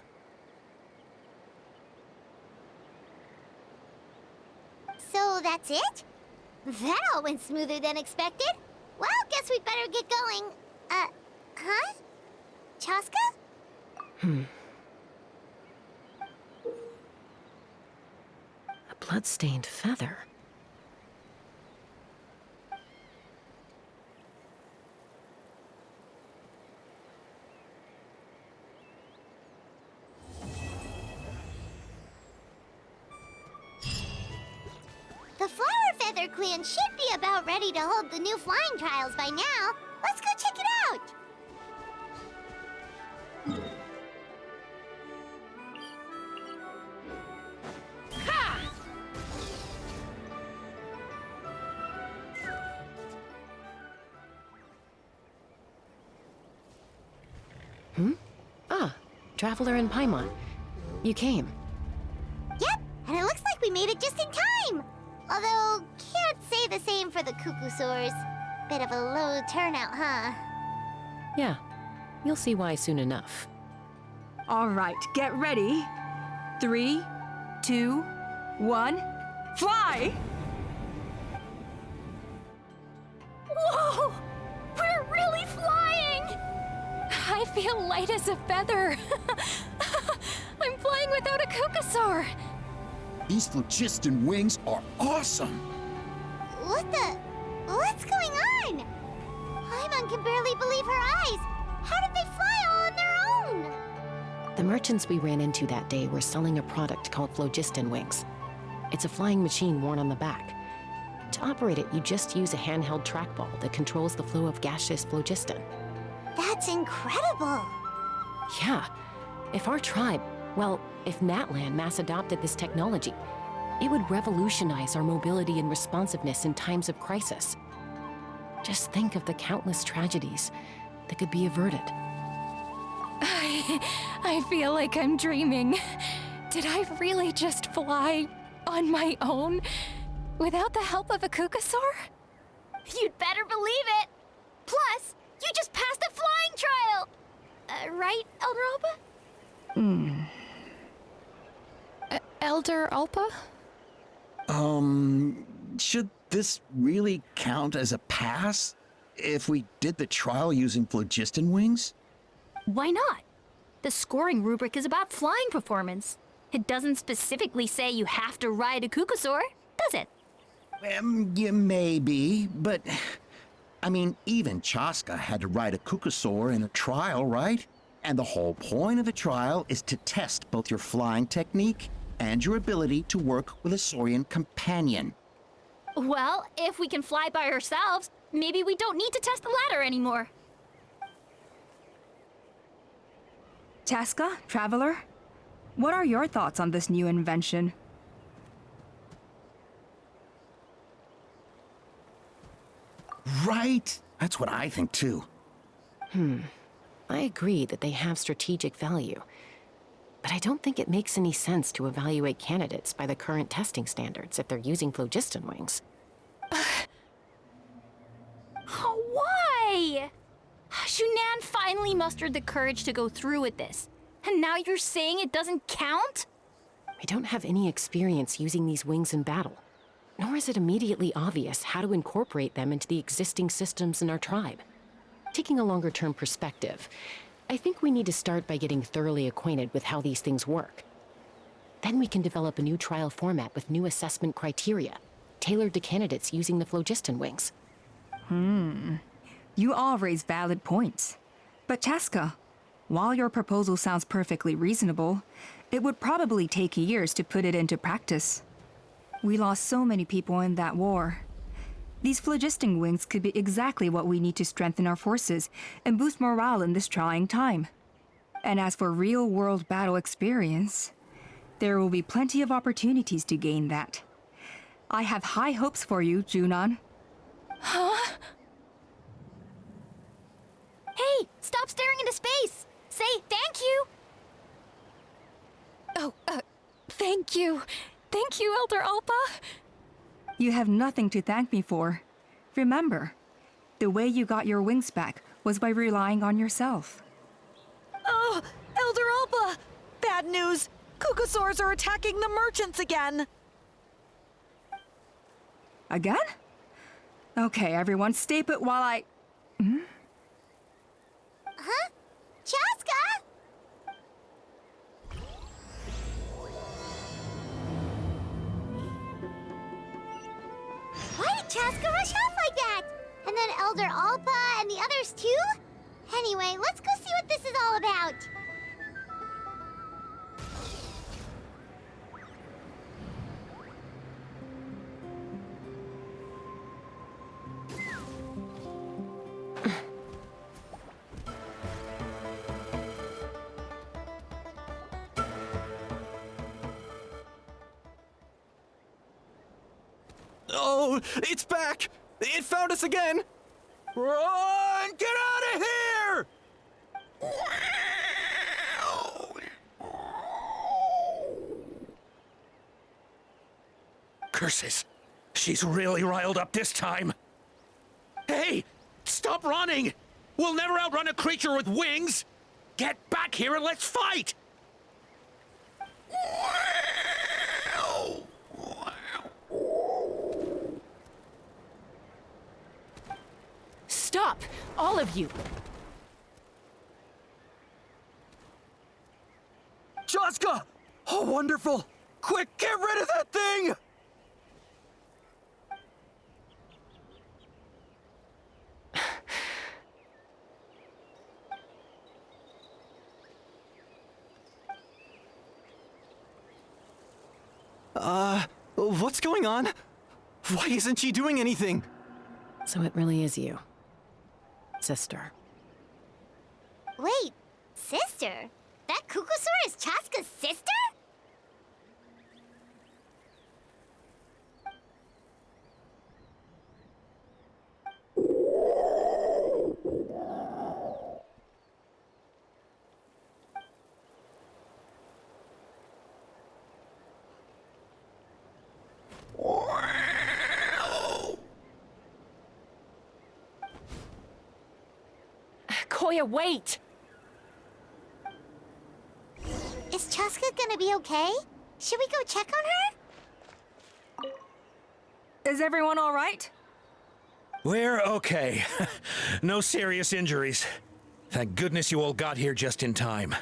A: So that's it? That all went smoother than expected. Well, guess we'd better get going. Huh? Chasca?
B: A blood-stained feather.
A: The Flower Feather Clan should be about ready to hold the new flying trials by now. Let's go check it out.
B: Ah, Traveler and Paimon. You came.
A: Yep, and it looks like we made it just in time. Although, can't say the same for the Cuckoosaurs. Bit of a low turnout, huh?
B: Yeah, you'll see why soon enough.
D: All right, get ready. 3, 2, 1, fly!
C: Whoa! We're really flying! I feel light as a feather. I'm flying without a Cuckoosaur.
N: These phlogiston wings are awesome!
A: What's going on? Paimon can barely believe her eyes. How did they fly all on their own?
B: The merchants we ran into that day were selling a product called phlogiston wings. It's a flying machine worn on the back. To operate it, you just use a handheld trackball that controls the flow of gaseous phlogiston.
A: That's incredible.
B: Yeah, if our tribe, well, if Natlan mass adopted this technology, it would revolutionize our mobility and responsiveness in times of crisis. Just think of the countless tragedies that could be averted.
D: I feel like I'm dreaming. Did I really just fly on my own without the help of a Kukasaur?
C: You'd better believe it! Plus, you just passed the flying trial! Right, Elder Alpa?
D: Elder Alpa?
N: Should this really count as a pass if we did the trial using phlogiston wings?
C: Why not? The scoring rubric is about flying performance. It doesn't specifically say you have to ride a Kukasaur, does it?
N: Yeah, maybe, but I mean, even Chasca had to ride a Kukasaur in a trial, right? And the whole point of the trial is to test both your flying technique and your ability to work with a Saurian companion.
C: Well, if we can fly by ourselves, maybe we don't need to test the ladder anymore.
D: Chasca, Traveler? What are your thoughts on this new invention?
F: Right? That's what I think too.
B: I agree that they have strategic value. But I don't think it makes any sense to evaluate candidates by the current testing standards if they're using phlogiston wings.
C: Why? Shunan finally mustered the courage to go through with this. And now you're saying it doesn't count?
B: I don't have any experience using these wings in battle, nor is it immediately obvious how to incorporate them into the existing systems in our tribe. Taking a longer-term perspective, I think we need to start by getting thoroughly acquainted with how these things work. Then we can develop a new trial format with new assessment criteria, tailored to candidates using the phlogiston wings.
D: You all raise valid points. But Chasca, while your proposal sounds perfectly reasonable, it would probably take years to put it into practice. We lost so many people in that war. These phlogiston wings could be exactly what we need to strengthen our forces and boost morale in this trying time. And as for real-world battle experience, there will be plenty of opportunities to gain that. I have high hopes for you, Junon.
C: Huh? Hey, stop staring into space! Say thank you!
D: Oh, thank you. Thank you, Elder Alpa. You have nothing to thank me for. Remember, the way you got your wings back was by relying on yourself.
E: Oh, Elder Alpa! Bad news! Kukasaurs are attacking the merchants again!
D: Again? Okay, everyone, stay put while I...
A: Huh? Chasca? Why did Chasca rush off like that? And then Elder Alpa and the others too? Anyway, let's go see what this is all about.
M: Oh, it's back! It found us again! Run! Get out of here!
G: Curses! She's really riled up this time. Hey! Stop running! We'll never outrun a creature with wings! Get back here and let's fight!
B: Stop! All of you!
M: Chasca! Oh, wonderful! Quick, get rid of that thing! What's going on? Why isn't she doing anything?
B: So it really is you, sister.
A: Wait, sister? That Kukasaur is Chasca's sister?
B: Koya, wait!
A: Is Chasca gonna be okay? Should we go check on her?
D: Is everyone all right?
G: We're okay. No serious injuries. Thank goodness you all got here just in time.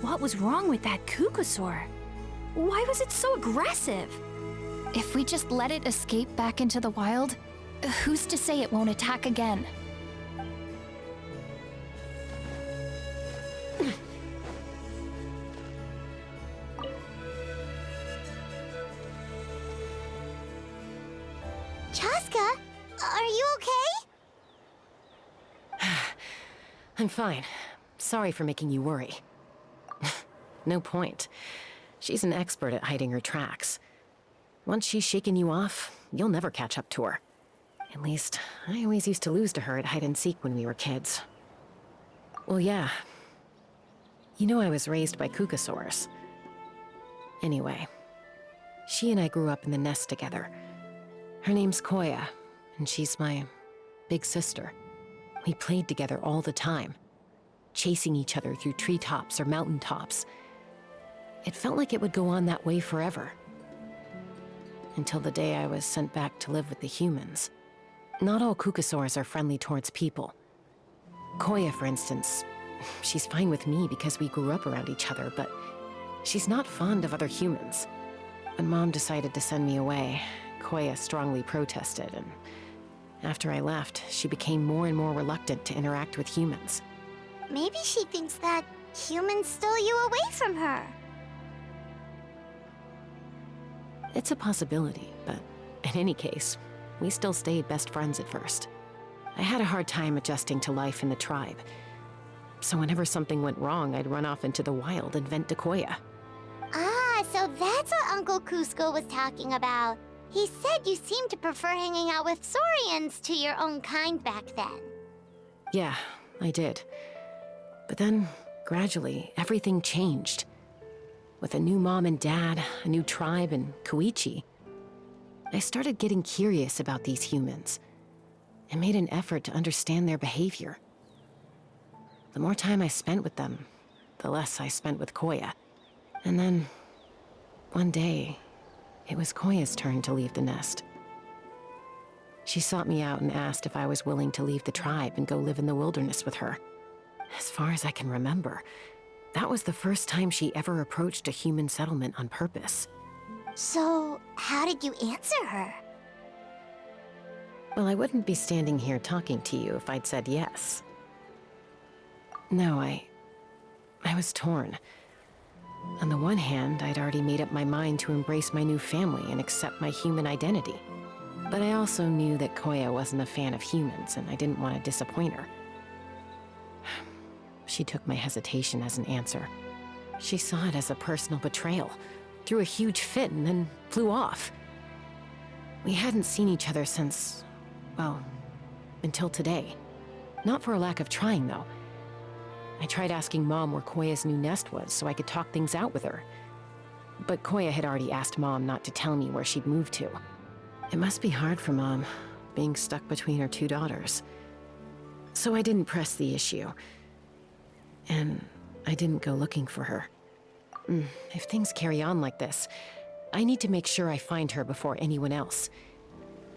C: What was wrong with that Kukusaur? Why was it so aggressive?
O: If we just let it escape back into the wild, who's to say it won't attack again?
A: Chasca, are you okay?
B: I'm fine. Sorry for making you worry. No point. She's an expert at hiding her tracks. Once she's shaken you off, you'll never catch up to her. At least, I always used to lose to her at hide-and-seek when we were kids. Well, yeah. You know I was raised by Kukusaurs. Anyway, she and I grew up in the nest together. Her name's Koya, and she's my big sister. We played together all the time, chasing each other through treetops or mountaintops. It felt like it would go on that way forever. Until the day I was sent back to live with the humans. Not all Kukusaurs are friendly towards people. Koya, for instance, she's fine with me because we grew up around each other, but she's not fond of other humans. When Mom decided to send me away, Koya strongly protested, and after I left, she became more and more reluctant to interact with humans.
A: Maybe she thinks that humans stole you away from her.
B: It's a possibility, but in any case, we still stayed best friends at first. I had a hard time adjusting to life in the tribe, so whenever something went wrong, I'd run off into the wild and vent to Koya.
A: Ah, so that's what Uncle Cusco was talking about. He said you seemed to prefer hanging out with Saurians to your own kind back then.
B: Yeah, I did. But then, gradually, everything changed. With a new mom and dad, a new tribe, and Koichi, I started getting curious about these humans and made an effort to understand their behavior. The more time I spent with them, the less I spent with Koya. And then, one day, it was Koya's turn to leave the nest. She sought me out and asked if I was willing to leave the tribe and go live in the wilderness with her. As far as I can remember, that was the first time she ever approached a human settlement on purpose.
A: So, how did you answer her?
B: Well, I wouldn't be standing here talking to you if I'd said yes. No, I was torn. On the one hand, I'd already made up my mind to embrace my new family and accept my human identity. But I also knew that Koya wasn't a fan of humans, and I didn't want to disappoint her. She took my hesitation as an answer. She saw it as a personal betrayal, threw a huge fit, and then flew off. We hadn't seen each other since, well, until today. Not for a lack of trying, though. I tried asking Mom where Koya's new nest was so I could talk things out with her. But Koya had already asked Mom not to tell me where she'd moved to. It must be hard for Mom, being stuck between her two daughters. So I didn't press the issue. And I didn't go looking for her. If things carry on like this, I need to make sure I find her before anyone else.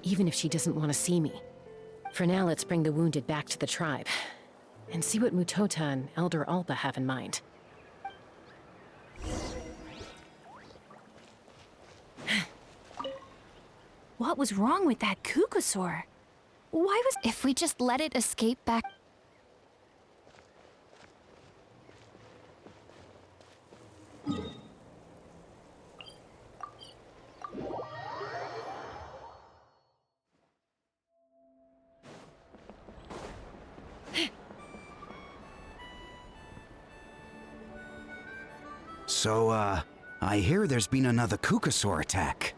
B: Even if she doesn't want to see me. For now, let's bring the wounded back to the tribe. And see what Mutota and Elder Alpa have in mind.
C: What was wrong with that Kukusaur? Why was...
O: If we just let it escape back...
F: So, I hear there's been another Kukusaur attack.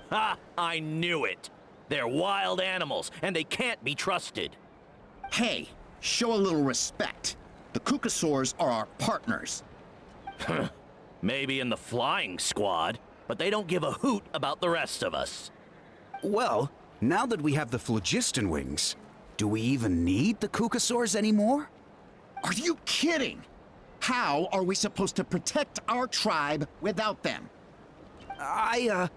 H: Ha! I knew it! They're wild animals, and they can't be trusted.
N: Hey, show a little respect. The Kukusaurs are our partners.
H: Maybe in the flying squad, but they don't give a hoot about the rest of us.
J: Well,
F: Now that we have the phlogiston wings, do we even need the Kukasaurs anymore?
N: Are you kidding? How are we supposed to protect our tribe without them?
F: I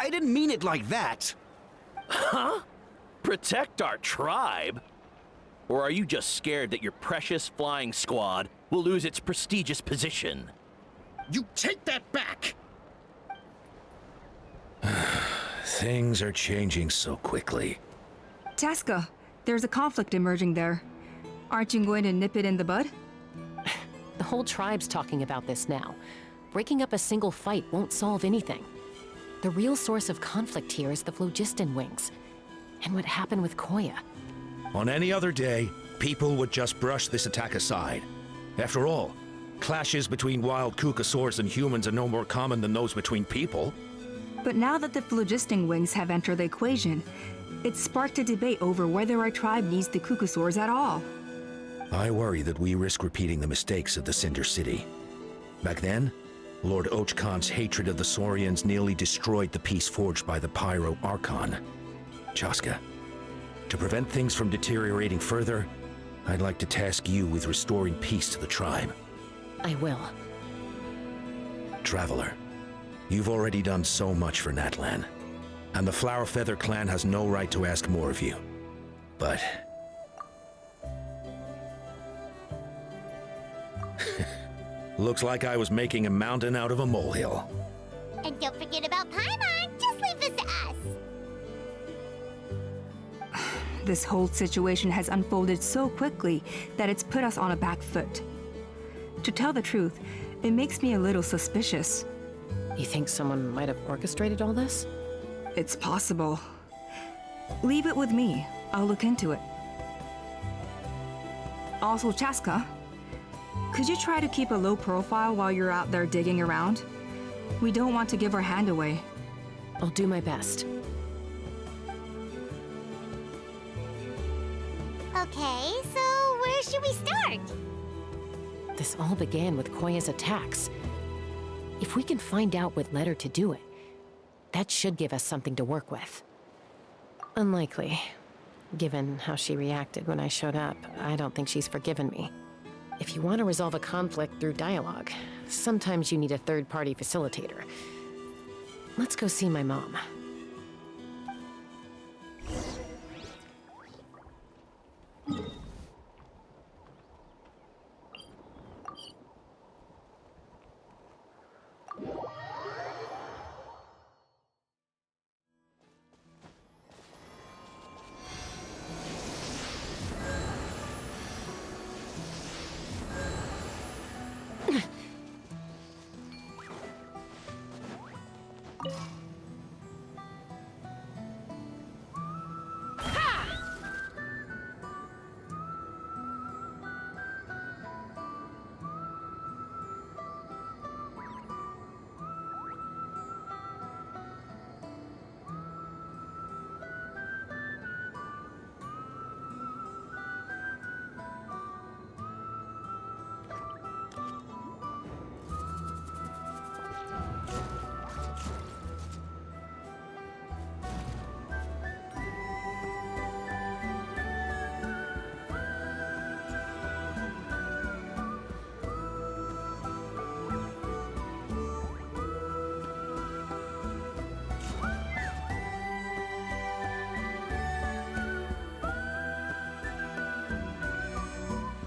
F: didn't mean it like that.
H: Huh? Protect our tribe? Or are you just scared that your precious flying squad will lose its prestigious position?
N: You take that back!
J: Things are changing so quickly.
D: Chasca, there's a conflict emerging there. Aren't you going to nip it in the bud?
B: The whole tribe's talking about this now. Breaking up a single fight won't solve anything. The real source of conflict here is the phlogiston wings, and what happened with Koya.
G: On any other day, people would just brush this attack aside. After all, clashes between wild Kukasaurs and humans are no more common than those between people.
D: But now that the phlogiston wings have entered the equation, it's sparked a debate over whether our tribe needs the Kukasaurs at all.
G: I worry that we risk repeating the mistakes of the Cinder City. Back then, Lord Ochkon's hatred of the Saurians nearly destroyed the peace forged by the Pyro Archon. Chasca, to prevent things from deteriorating further, I'd like to task you with restoring peace to the tribe.
B: I will.
G: Traveler, you've already done so much for Natlan, and the Flower Feather clan has no right to ask more of you. But... looks like I was making a mountain out of a molehill.
A: And don't forget about Paimon. Just leave this to us.
D: This whole situation has unfolded so quickly that it's put us on a back foot. To tell the truth, it makes me a little suspicious.
B: You think someone might have orchestrated all this?
D: It's possible. Leave it with me. I'll look into it. Also, Chasca, could you try to keep a low profile while you're out there digging around? We don't want to give our hand away.
B: I'll do my best.
A: Okay, so where should we start?
B: This all began with Koya's attacks. If we can find out what led her to do it, that should give us something to work with. Unlikely. Given how she reacted when I showed up, I don't think she's forgiven me. If you want to resolve a conflict through dialogue, sometimes you need a third-party facilitator. Let's go see my mom.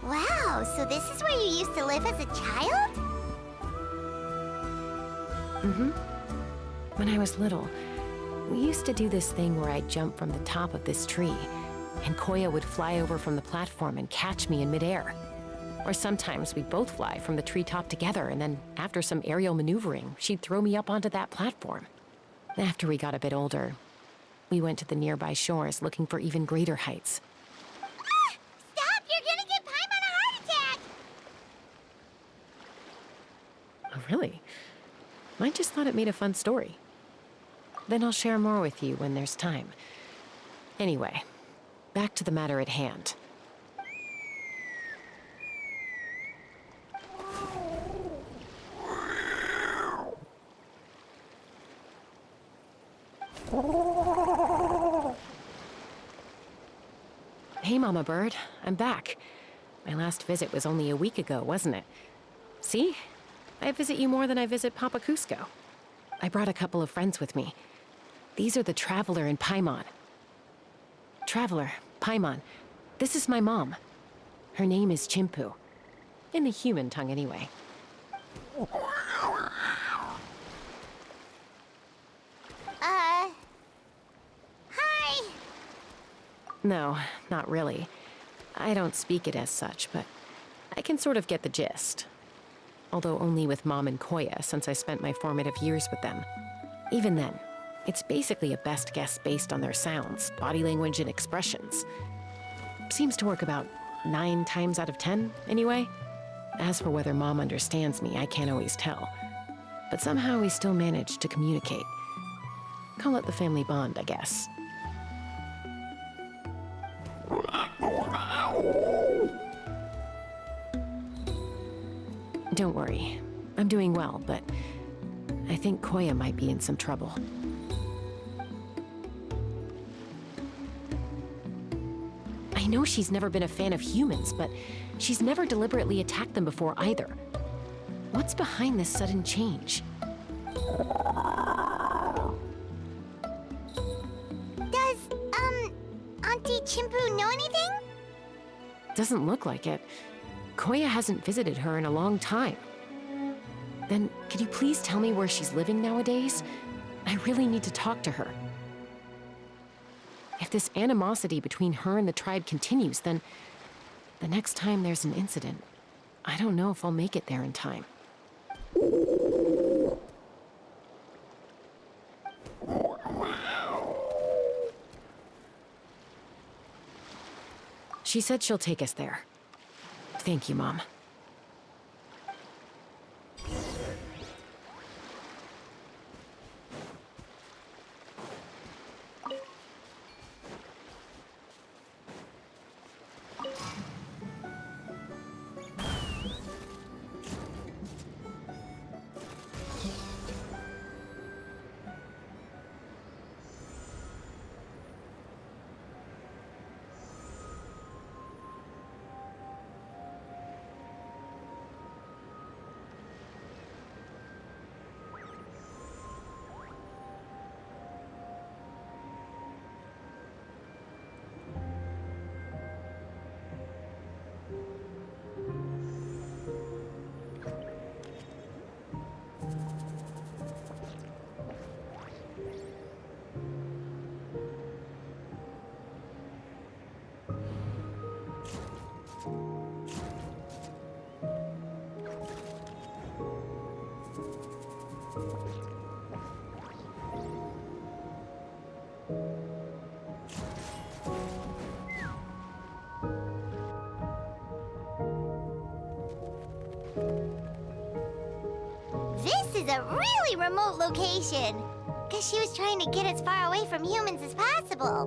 A: Wow, so this is where you used to live as a child?
B: Mm-hmm. When I was little, we used to do this thing where I'd jump from the top of this tree, and Koya would fly over from the platform and catch me in midair. Or sometimes we'd both fly from the treetop together, and then after some aerial maneuvering, she'd throw me up onto that platform. After we got a bit older, we went to the nearby shores looking for even greater heights.
A: Stop! You're gonna give Paimon a heart attack!
B: Oh, really? I just thought it made a fun story. Then I'll share more with you when there's time. Anyway, back to the matter at hand. Hey, Mama Bird. I'm back. My last visit was only a week ago, wasn't it? See? I visit you more than I visit Papa Cusco. I brought a couple of friends with me. These are the Traveler and Paimon. Traveler, Paimon, this is my mom. Her name is Chimpu. In the human tongue, anyway.
A: Hi!
B: No, not really. I don't speak it as such, but I can sort of get the gist. Although only with Mom and Koya, since I spent my formative years with them. Even then, it's basically a best guess based on their sounds, body language, and expressions. Seems to work about 9 times out of 10, anyway. As for whether Mom understands me, I can't always tell. But somehow we still manage to communicate. Call it the family bond, I guess. Don't worry. I'm doing well, but I think Koya might be in some trouble. I know she's never been a fan of humans, but she's never deliberately attacked them before either. What's behind this sudden change?
A: Does, Auntie Chimpu know anything?
B: Doesn't look like it. Koya hasn't visited her in a long time. Then, could you please tell me where she's living nowadays? I really need to talk to her. If this animosity between her and the tribe continues, then the next time there's an incident, I don't know if I'll make it there in time. She said she'll take us there. Thank you, Mom.
A: This is a really remote location. Guess she was trying to get as far away from humans as possible.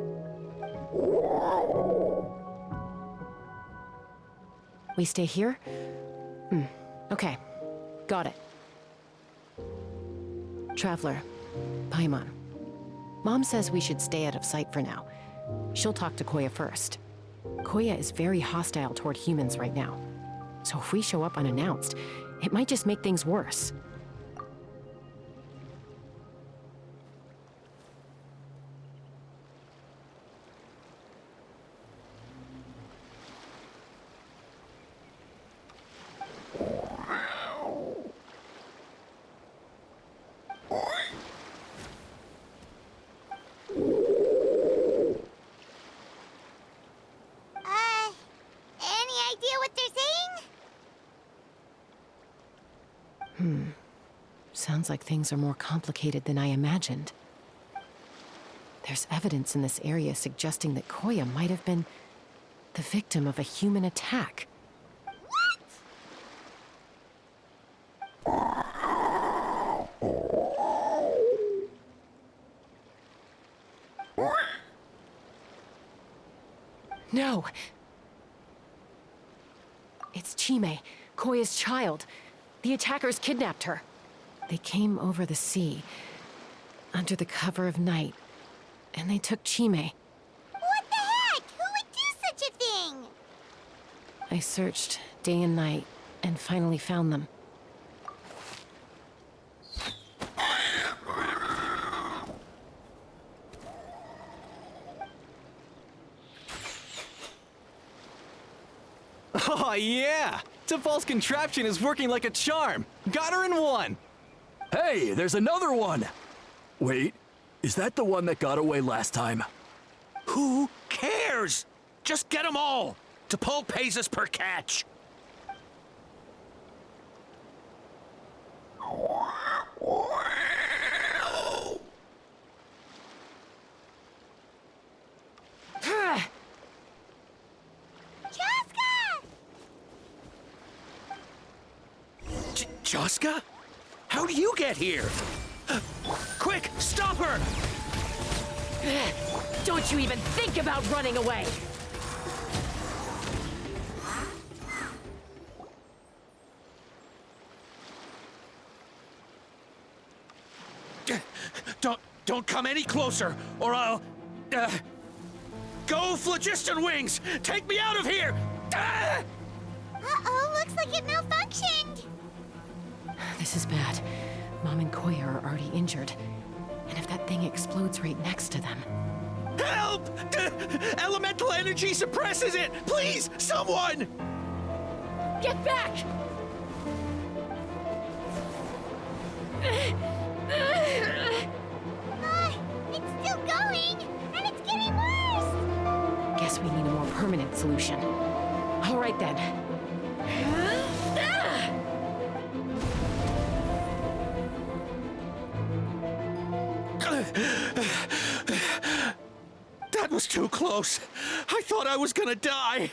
B: We stay here? Okay. Got it. Traveler, Paimon. Mom says we should stay out of sight for now. She'll talk to Koya first. Koya is very hostile toward humans right now. So if we show up unannounced, it might just make things worse.
A: Any idea what they're saying?
B: Sounds like things are more complicated than I imagined. There's evidence in this area suggesting that Koya might have been the victim of a human attack. No! It's Chime, Koya's child. The attackers kidnapped her. They came over the sea, under the cover of night, and they took Chime.
A: What the heck? Who would do such a
B: I searched day and night and finally found them.
M: Oh, yeah! T'Pol's contraption is working like a charm! Got her in one!
P: Hey, there's another one! Wait, is that the one that got away last time?
G: Who cares? Just get them all. T'Pol pays us per catch. Chasca? How do you get here? Quick, stop her!
B: Don't you even think about running away!
G: Don't come any closer, or I'll... Go, Phlogiston Wings! Take me out of here!
A: Uh-oh, looks like it malfunctioned.
B: This is bad. Mom and Koya are already injured. And if that thing explodes right next to them...
G: Help! Elemental energy suppresses it! Please, someone!
B: Get back!
A: It's still going, and it's getting worse.
B: Guess we need a more permanent solution. All right then.
G: That was too close. I thought I was gonna die.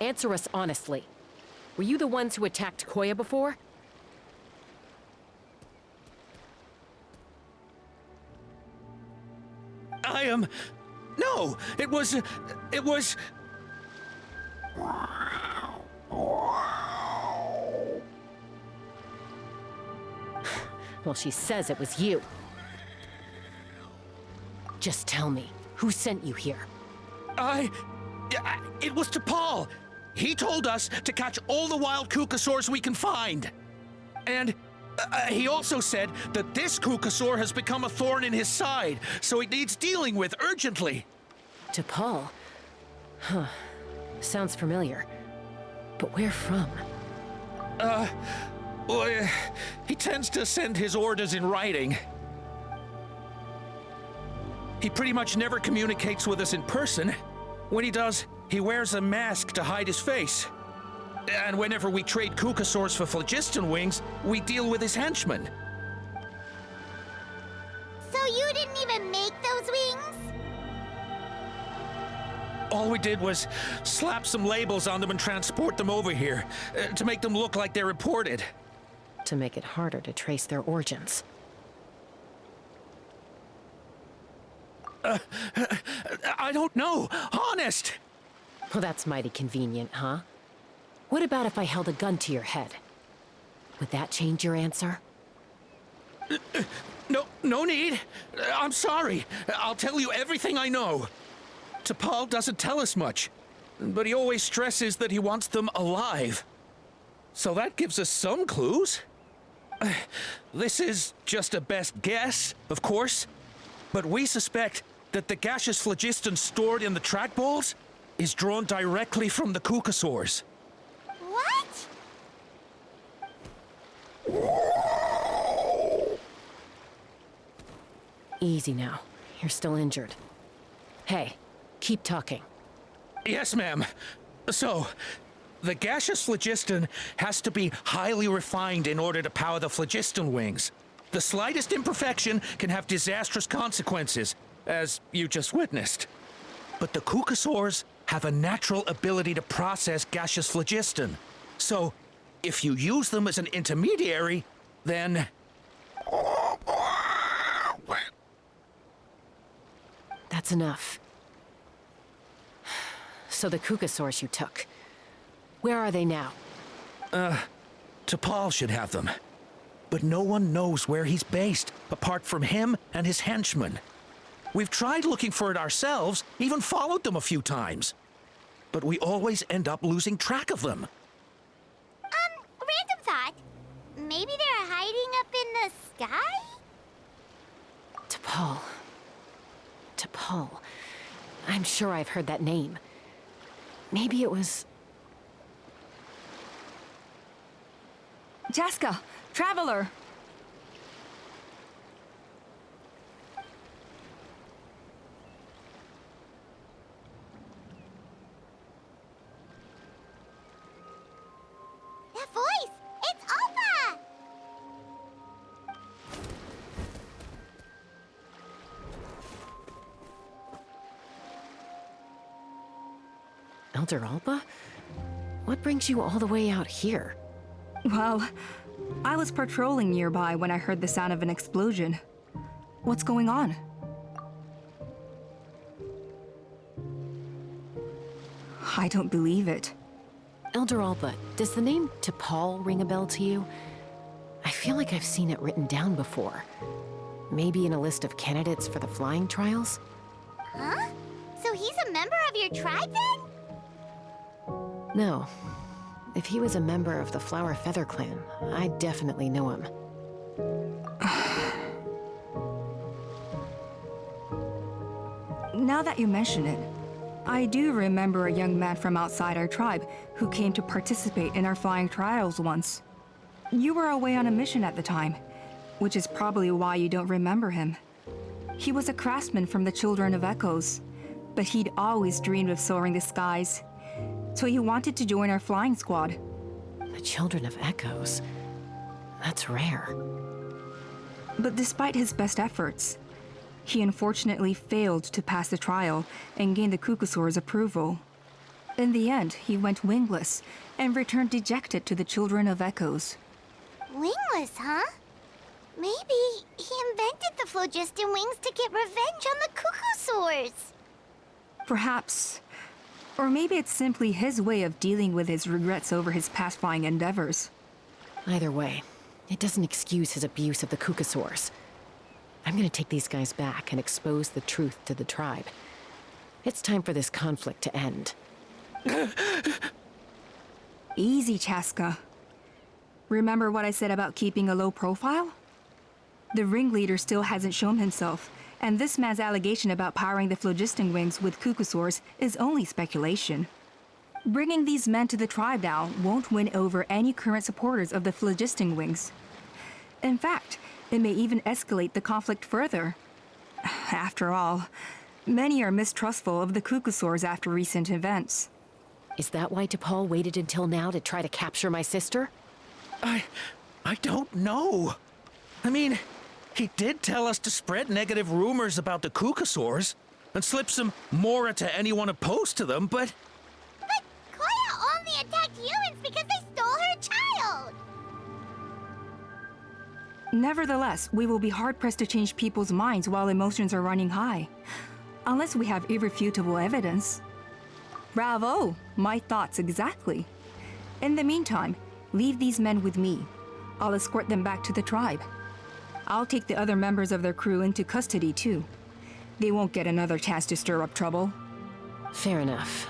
B: Answer us honestly. Were you the ones who attacked Koya before?
G: I am... No, it was...
B: Well, she says it was you. Just tell me, who sent you here?
G: It was T'Pol. He told us to catch all the wild Kukasaurs we can find. And he also said that this Kukasaur has become a thorn in his side, so it needs dealing with urgently.
B: T'Pol? Huh. Sounds familiar. But where from?
G: Well, he tends to send his orders in writing. He pretty much never communicates with us in person. When he does, he wears a mask to hide his face. And whenever we trade Kukasaurs for Phlogiston Wings, we deal with his henchmen.
A: So you didn't even make those wings?
G: All we did was slap some labels on them and transport them over here, to make them look like they're imported.
B: To make it harder to trace their origins.
G: I don't know, honest!
B: Well, that's mighty convenient, huh? What about if I held a gun to your head? Would that change your answer?
G: No need. I'm sorry. I'll tell you everything I know. T'Pol doesn't tell us much, but he always stresses that he wants them alive. So that gives us some clues. This is just a best guess, of course, but we suspect that the gaseous phlogiston stored in the track balls is drawn directly from the Kukasaurs.
A: What?
B: Easy now. You're still injured. Hey, keep talking.
G: Yes, ma'am. So, the gaseous phlogiston has to be highly refined in order to power the phlogiston wings. The slightest imperfection can have disastrous consequences, as you just witnessed. But the Kukasaurs have a natural ability to process gaseous phlogiston. So, if you use them as an intermediary, then...
B: That's enough. So the Kukasaurs you took, where are they now?
G: T'Pol should have them. But no one knows where he's based, apart from him and his henchmen. We've tried looking for it ourselves, even followed them a few times. But we always end up losing track of them.
A: Random thought. Maybe they're hiding up in the sky?
B: T'Pol. T'Pol. I'm sure I've heard that name. Maybe it was...
D: Chasca, Traveler!
A: That voice! It's Alpha!
B: Elder Alba? What brings you all the way out here?
D: Well, I was patrolling nearby when I heard the sound of an explosion. What's going on? I don't believe it.
B: Elder Alba, does the name T'Pol ring a bell to you? I feel like I've seen it written down before. Maybe in a list of candidates for the flying trials?
A: Huh? So he's a member of your tribe then?
B: No. If he was a member of the Flower Feather clan, I'd definitely know him.
D: Now that you mention it, I do remember a young man from outside our tribe who came to participate in our flying trials once. You were away on a mission at the time, which is probably why you don't remember him. He was a craftsman from the Children of Echoes, but he'd always dreamed of soaring the skies, so he wanted to join our flying squad.
B: The Children of Echoes? That's rare.
D: But despite his best efforts, he unfortunately failed to pass the trial and gain the Kukusaur's approval. In the end, he went wingless and returned dejected to the Children of Echoes.
A: Wingless, huh? Maybe he invented the phlogiston wings to get revenge on the Kukusaurs.
D: Perhaps. Or maybe it's simply his way of dealing with his regrets over his past flying endeavors.
B: Either way, it doesn't excuse his abuse of the Kukusaurs. I'm gonna take these guys back and expose the truth to the tribe. It's time for this conflict to end.
D: Easy, Chasca. Remember what I said about keeping a low profile? The ringleader still hasn't shown himself, and this man's allegation about powering the phlogiston wings with Kukusaurs is only speculation. Bringing these men to the tribe now won't win over any current supporters of the phlogiston wings. In fact, it may even escalate the conflict further. After all, many are mistrustful of the Kukusaurs after recent events.
B: Is that why T'Pol waited until now to try to capture my sister?
G: I don't know. I mean, he did tell us to spread negative rumors about the Kukusaurs and slip some Mora to anyone opposed to them, but...
A: But Koya only attacked humans because they stole her child!
D: Nevertheless, we will be hard-pressed to change people's minds while emotions are running high. Unless we have irrefutable evidence. Bravo! My thoughts exactly. In the meantime, leave these men with me. I'll escort them back to the tribe. I'll take the other members of their crew into custody too. They won't get another chance to stir up trouble.
B: Fair enough.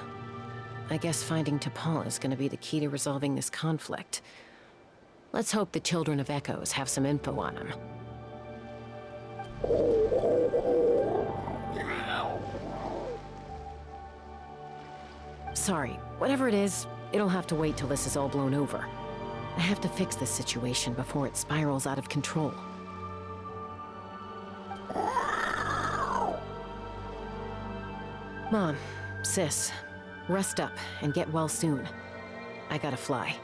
B: I guess finding T'Pol is gonna be the key to resolving this conflict. Let's hope the Children of Echoes have some info on him. Sorry, whatever it is, it'll have to wait till this is all blown over. I have to fix this situation before it spirals out of control. Mom, sis, rest up and get well soon. I gotta fly.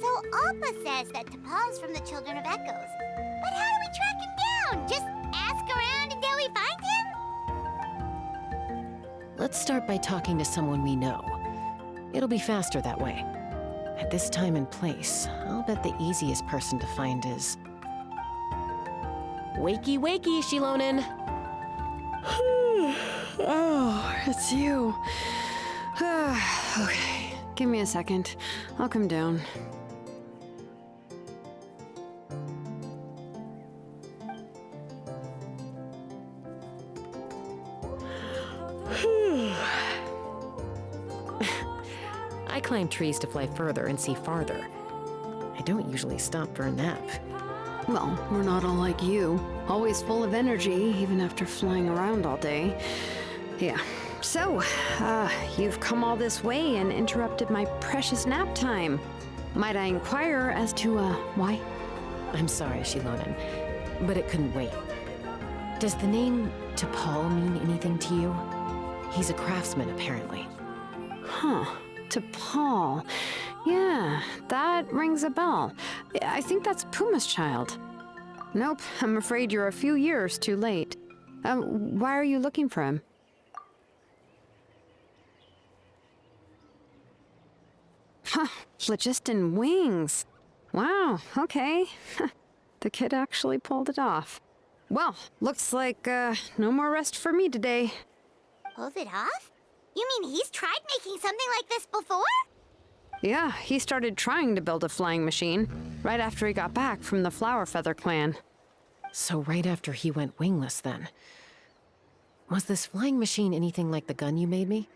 A: So Alpa says that T'Pol's from the Children of Echoes. But how do we track him down? Just ask around until we find him?
B: Let's start by talking to someone we know. It'll be faster that way. At this time and place, I'll bet the easiest person to find is... Wakey, wakey, Shilonen!
Q: Oh, it's you. Okay, give me a second. I'll come down.
B: I climb trees to fly further and see farther. I don't usually stop for a nap.
Q: Well, we're not all like you. Always full of energy, even after flying around all day. Yeah. So, you've come all this way and interrupted my precious nap time. Might I inquire as to, why?
B: I'm sorry, Shilonen, but it couldn't wait. Does the name T'Pol mean anything to you? He's a craftsman, apparently.
Q: Huh. T'Pol. Yeah, that rings a bell. I think that's Puma's child. Nope, I'm afraid you're a few years too late. Why are you looking for him? Huh, phlogiston wings. Wow, okay. The kid actually pulled it off. Well, looks like, no more rest for me today.
A: Pulled it off? You mean he's tried making something like this before?
Q: Yeah, he started trying to build a flying machine right after he got back from the Flower Feather clan.
B: So right after he went wingless, then. Was this flying machine anything like the gun you made me?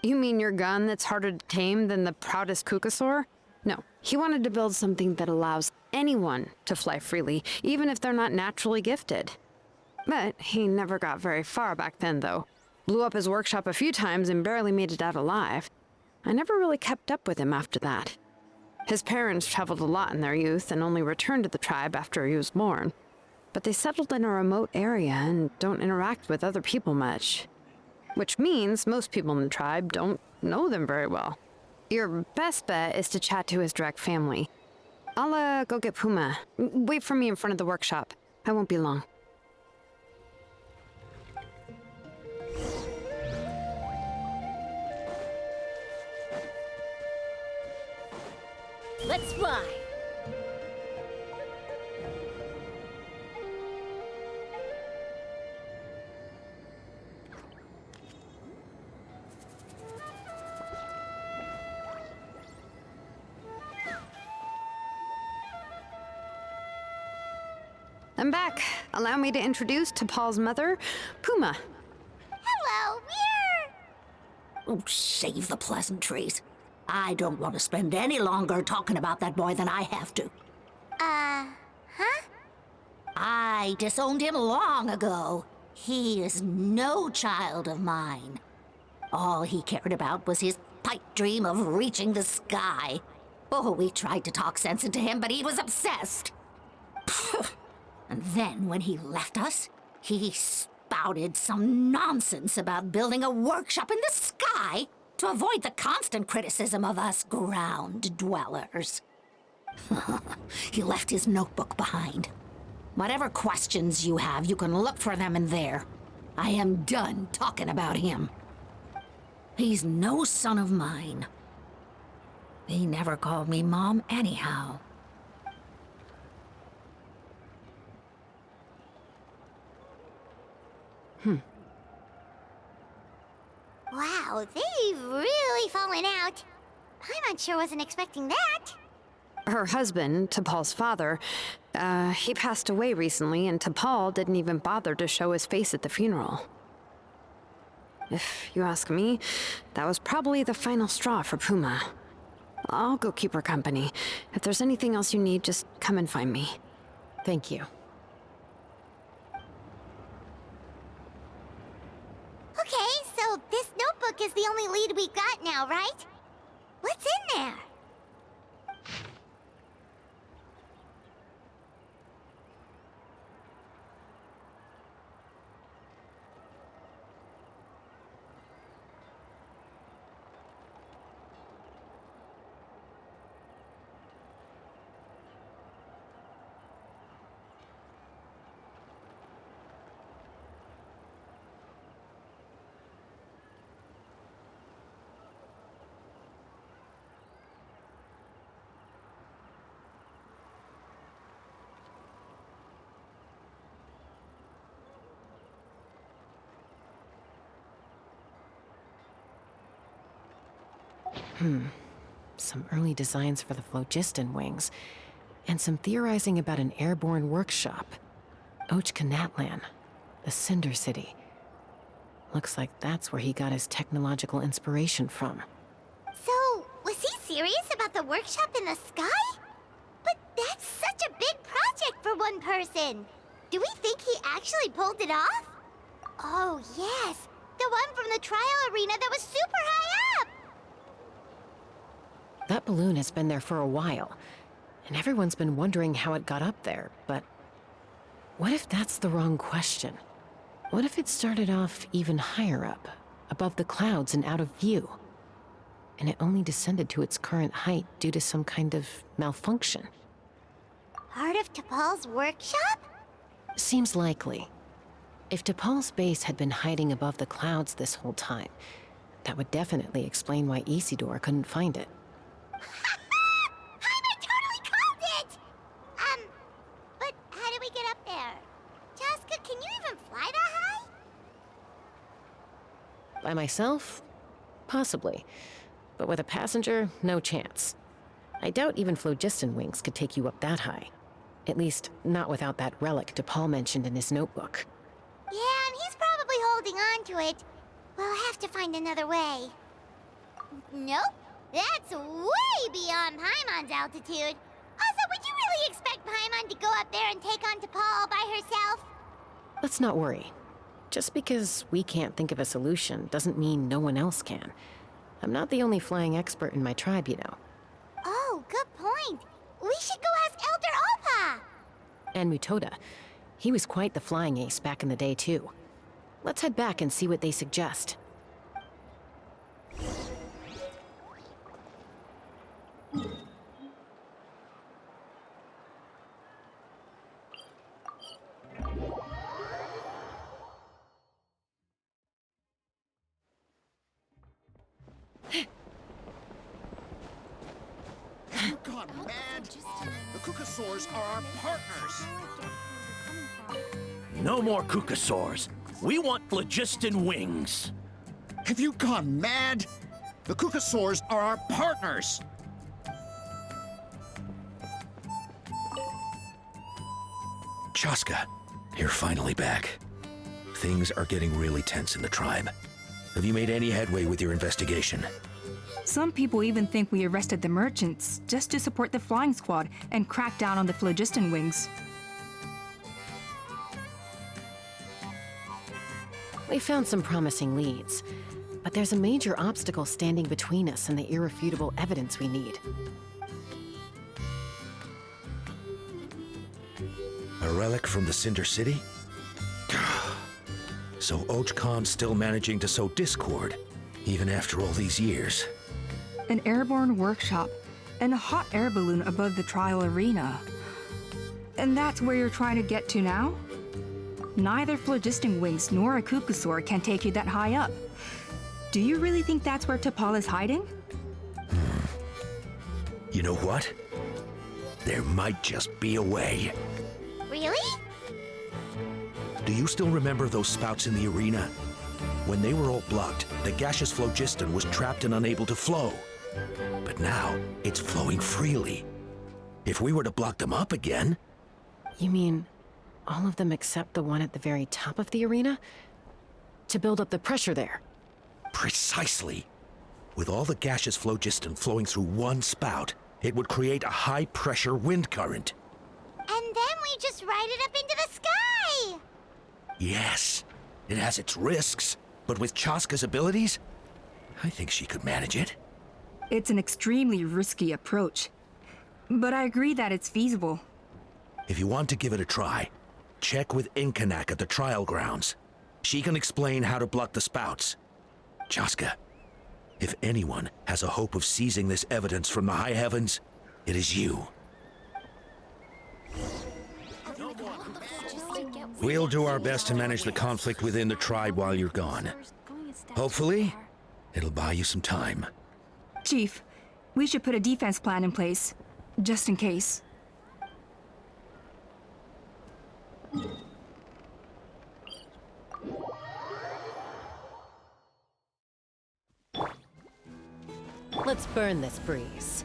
Q: You mean your gun that's harder to tame than the proudest Kukasaur? No, he wanted to build something that allows anyone to fly freely, even if they're not naturally gifted. But he never got very far back then, though. Blew up his workshop a few times and barely made it out alive. I never really kept up with him after that. His parents traveled a lot in their youth and only returned to the tribe after he was born. But they settled in a remote area and don't interact with other people much. Which means most people in the tribe don't know them very well. Your best bet is to chat to his direct family. I'll, go get Puma. Wait for me in front of the workshop. I won't be long.
A: Let's fly.
Q: I'm back. Allow me to introduce T'Pol's mother, Puma.
A: Hello, we're...
R: Oh, save the pleasantries. I don't want to spend any longer talking about that boy than I have to.
A: Huh?
R: I disowned him long ago. He is no child of mine. All he cared about was his pipe dream of reaching the sky. Oh, we tried to talk sense into him, but he was obsessed. And then when he left us, he spouted some nonsense about building a workshop in the sky to avoid the constant criticism of us ground dwellers. He left his notebook behind. Whatever questions you have, you can look for them in there. I am done talking about him. He's no son of mine. He never called me Mom anyhow.
A: Wow, they've really fallen out. I'm unsure wasn't expecting that.
Q: Her husband, T'Pol's father, he passed away recently, and T'Pol didn't even bother to show his face at the funeral. If you ask me, that was probably the final straw for Puma. I'll go keep her company. If there's anything else you need, just come and find me.
B: Thank you.
A: Okay, so this notebook is the only lead we've got now, right? What's in there?
B: Some early designs for the phlogiston wings, and some theorizing about an airborne workshop. Ochkanatlan, the Cinder City. Looks like that's where he got his technological inspiration from.
A: So, was he serious about the workshop in the sky? But that's such a big project for one person. Do we think he actually pulled it off? Oh, yes. The one from the trial arena that was super high up!
B: That balloon has been there for a while, and everyone's been wondering how it got up there, but what if that's the wrong question? What if it started off even higher up, above the clouds and out of view, and it only descended to its current height due to some kind of malfunction?
A: Part of T'Pol's workshop?
B: Seems likely. If T'Pol's base had been hiding above the clouds this whole time, that would definitely explain why Isidore couldn't find it.
A: I totally called it! But how do we get up there? Chasca, can you even fly that high?
B: By myself? Possibly. But with a passenger, no chance. I doubt even phlogiston wings could take you up that high. At least, not without that relic T'Pol mentioned in his notebook.
A: Yeah, and he's probably holding on to it. We'll have to find another way. Nope. That's way beyond Paimon's altitude. Also, would you really expect Paimon to go up there and take on T'Pol all by herself?
B: Let's not worry. Just because we can't think of a solution doesn't mean no one else can. I'm not the only flying expert in my tribe, you know.
A: Oh, good point. We should go ask Elder Alpa!
B: And Mutoda. He was quite the flying ace back in the day, too. Let's head back and see what they suggest.
N: Have you gone mad? The Kukasaurs are our partners.
H: No more Kukasaurs. We want phlogiston wings.
N: Have you gone mad? The Kukasaurs are our partners.
J: Chasca, you're finally back. Things are getting really tense in the tribe. Have you made any headway with your investigation?
D: Some people even think we arrested the merchants just to support the flying squad and crack down on the phlogiston wings.
B: We found some promising leads, but there's a major obstacle standing between us and the irrefutable evidence we need.
J: A relic from the Cinder City? So Ochkon's still managing to sow discord, even after all these years.
D: An airborne workshop and a hot air balloon above the trial arena. And that's where you're trying to get to now? Neither phlogiston wings nor a Kukusaur can take you that high up. Do you really think that's where T'Pol is hiding?
J: You know what? There might just be a way.
A: Really?
J: Do you still remember those spouts in the arena? When they were all blocked, the gaseous phlogiston was trapped and unable to flow. But now, it's flowing freely. If we were to block them up again...
B: You mean all of them except the one at the very top of the arena? To build up the pressure there?
J: Precisely. With all the gaseous phlogiston flowing through one spout, it would create a high-pressure wind current.
A: And then we just ride it up into the sky!
J: Yes, it has its risks, but with Chasca's abilities, I think she could manage it.
D: It's an extremely risky approach, but I agree that it's feasible.
J: If you want to give it a try, check with Inkanak at the trial grounds. She can explain how to block the spouts. Chasca, if anyone has a hope of seizing this evidence from the high heavens, it is you. We'll do our best to manage the conflict within the tribe while you're gone. Hopefully, it'll buy you some time.
D: Chief, we should put a defense plan in place, just in case.
B: Let's burn this breeze.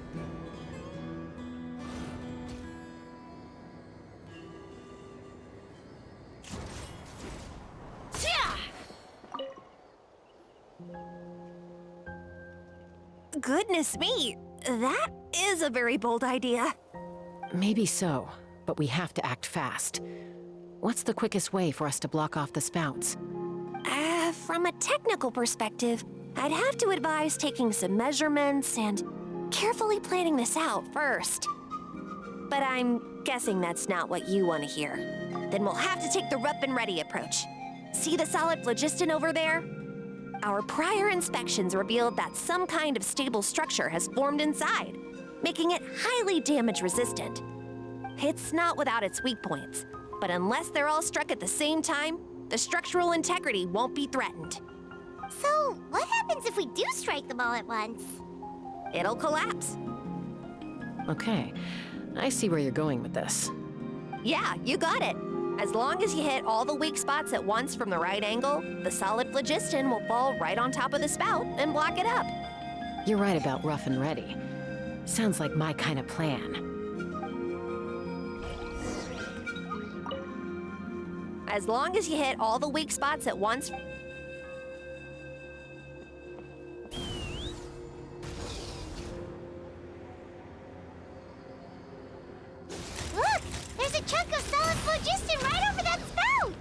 I: Goodness me, that is a very bold idea.
B: Maybe so, but we have to act fast. What's the quickest way for us to block off the spouts?
I: From a technical perspective, I'd have to advise taking some measurements and carefully planning this out first. But I'm guessing that's not what you want to hear. Then we'll have to take the rough and ready approach. See the solid phlogiston over there? Our prior inspections revealed that some kind of stable structure has formed inside, making it highly damage resistant. It's not without its weak points, but unless they're all struck at the same time, the structural integrity won't be threatened.
A: So, what happens if we do strike them all at once?
I: It'll collapse.
B: Okay, I see where you're going with this.
I: Yeah, you got it. As long as you hit all the weak spots at once from the right angle, the solid phlogiston will fall right on top of the spout and block it up.
B: You're right about rough and ready. Sounds like my kind of plan.
I: As long as you hit all the weak spots at once...
A: Look! There's a chunk of solid phlogiston right over that spout!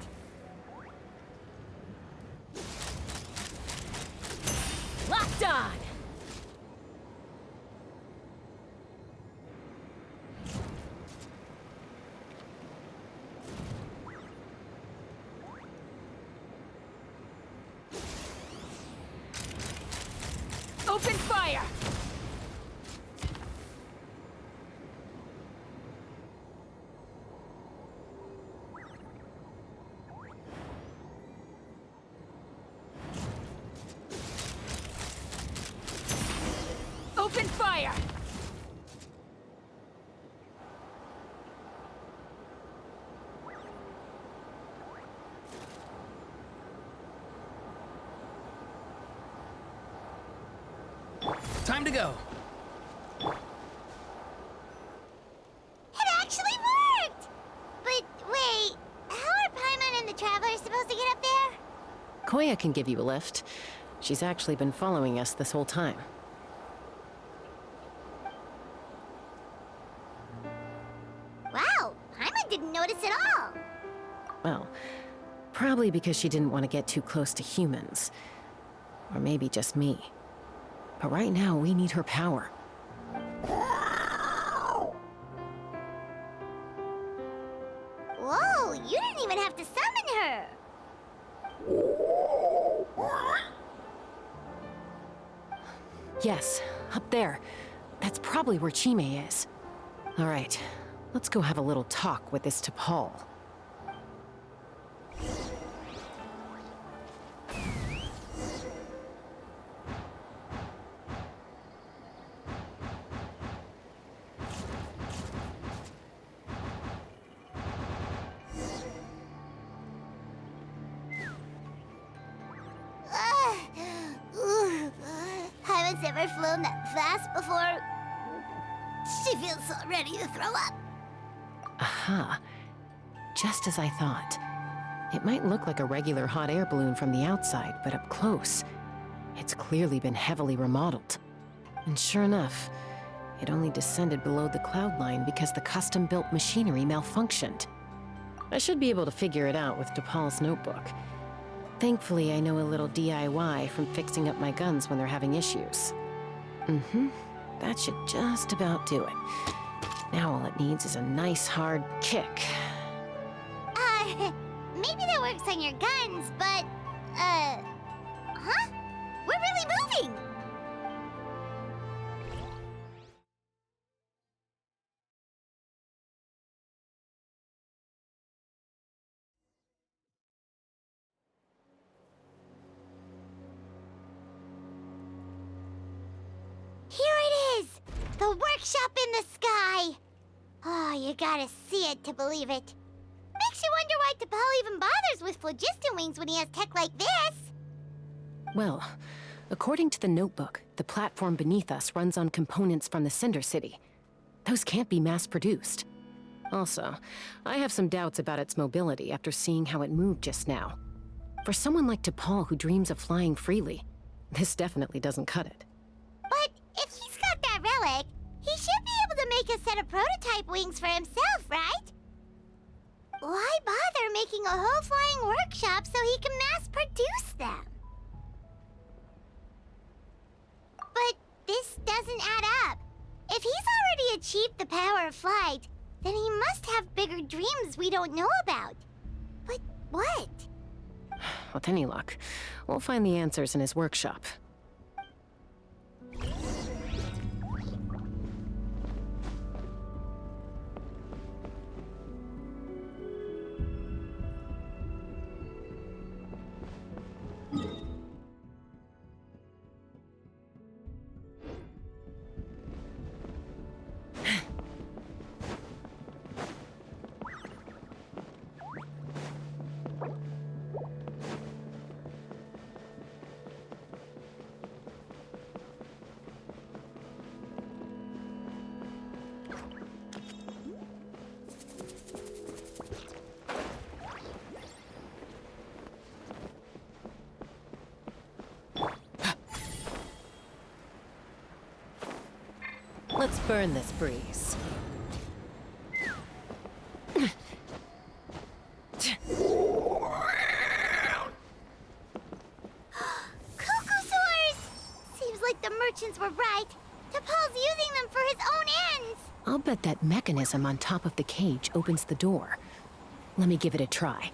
E: Locked on! Open fire! Open fire!
G: Time to go.
A: It actually worked! But wait, how are Paimon and the Traveler supposed to get up there?
B: Koya can give you a lift. She's actually been following us this whole time.
A: Wow, Paimon didn't notice at all.
B: Well, probably because she didn't want to get too close to humans. Or maybe just me. But right now, we need her power.
A: Whoa, you didn't even have to summon her!
B: Yes, up there. That's probably where Chime is. All right, let's go have a little talk with this T'Pol.
A: Haven't ever flown that fast before. She feels so ready to throw up.
B: Aha. Just as I thought. It might look like a regular hot air balloon from the outside, but up close, it's clearly been heavily remodeled. And sure enough, it only descended below the cloud line because the custom-built machinery malfunctioned. I should be able to figure it out with T'Pol's notebook. Thankfully, I know a little DIY from fixing up my guns when they're having issues. That should just about do it. Now all it needs is a nice hard kick.
A: Maybe that works on your guns, but, huh? We're really moving! Here it is! The workshop in the sky! Oh, you gotta see it to believe it. Makes you wonder why T'Pol even bothers with phlogiston wings when he has tech like this.
B: Well, According to the notebook, the platform beneath us runs on components from the Cinder City. Those can't be mass-produced. Also, I have some doubts about its mobility after seeing how it moved just now. For someone like T'Pol who dreams of flying freely, this definitely doesn't cut it.
A: But if he's got that relic, he should be able to make a set of prototype wings for himself, right? Why bother making a whole flying workshop so he can mass-produce them? But this doesn't add up. If he's already achieved the power of flight, then he must have bigger dreams we don't know about. But what?
B: With any luck, we'll find the answers in his workshop. Let's burn this breeze.
A: Cuckoosaurs! Seems like the merchants were right. T'Pol's using them for his own ends.
B: I'll bet that mechanism on top of the cage opens the door. Let me give it a try.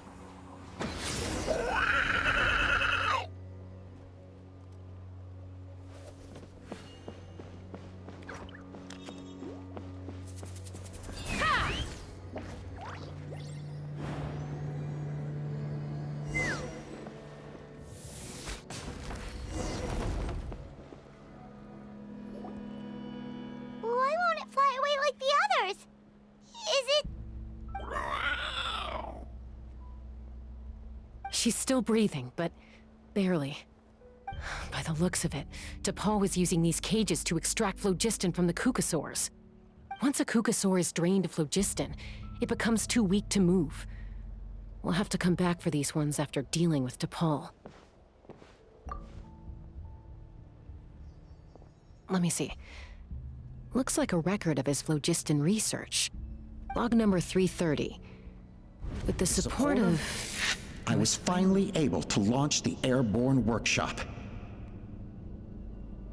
A: Why won't it fly away like the others? Is it...
B: She's still breathing, but barely. By the looks of it, T'Pol was using these cages to extract phlogiston from the Cucusaurs. Once a Cucusaur is drained of phlogiston, it becomes too weak to move. We'll have to come back for these ones after dealing with T'Pol. Let me see. Looks like a record of his phlogiston research. Log number 330. With the support of...
N: I was finally able to launch the airborne workshop.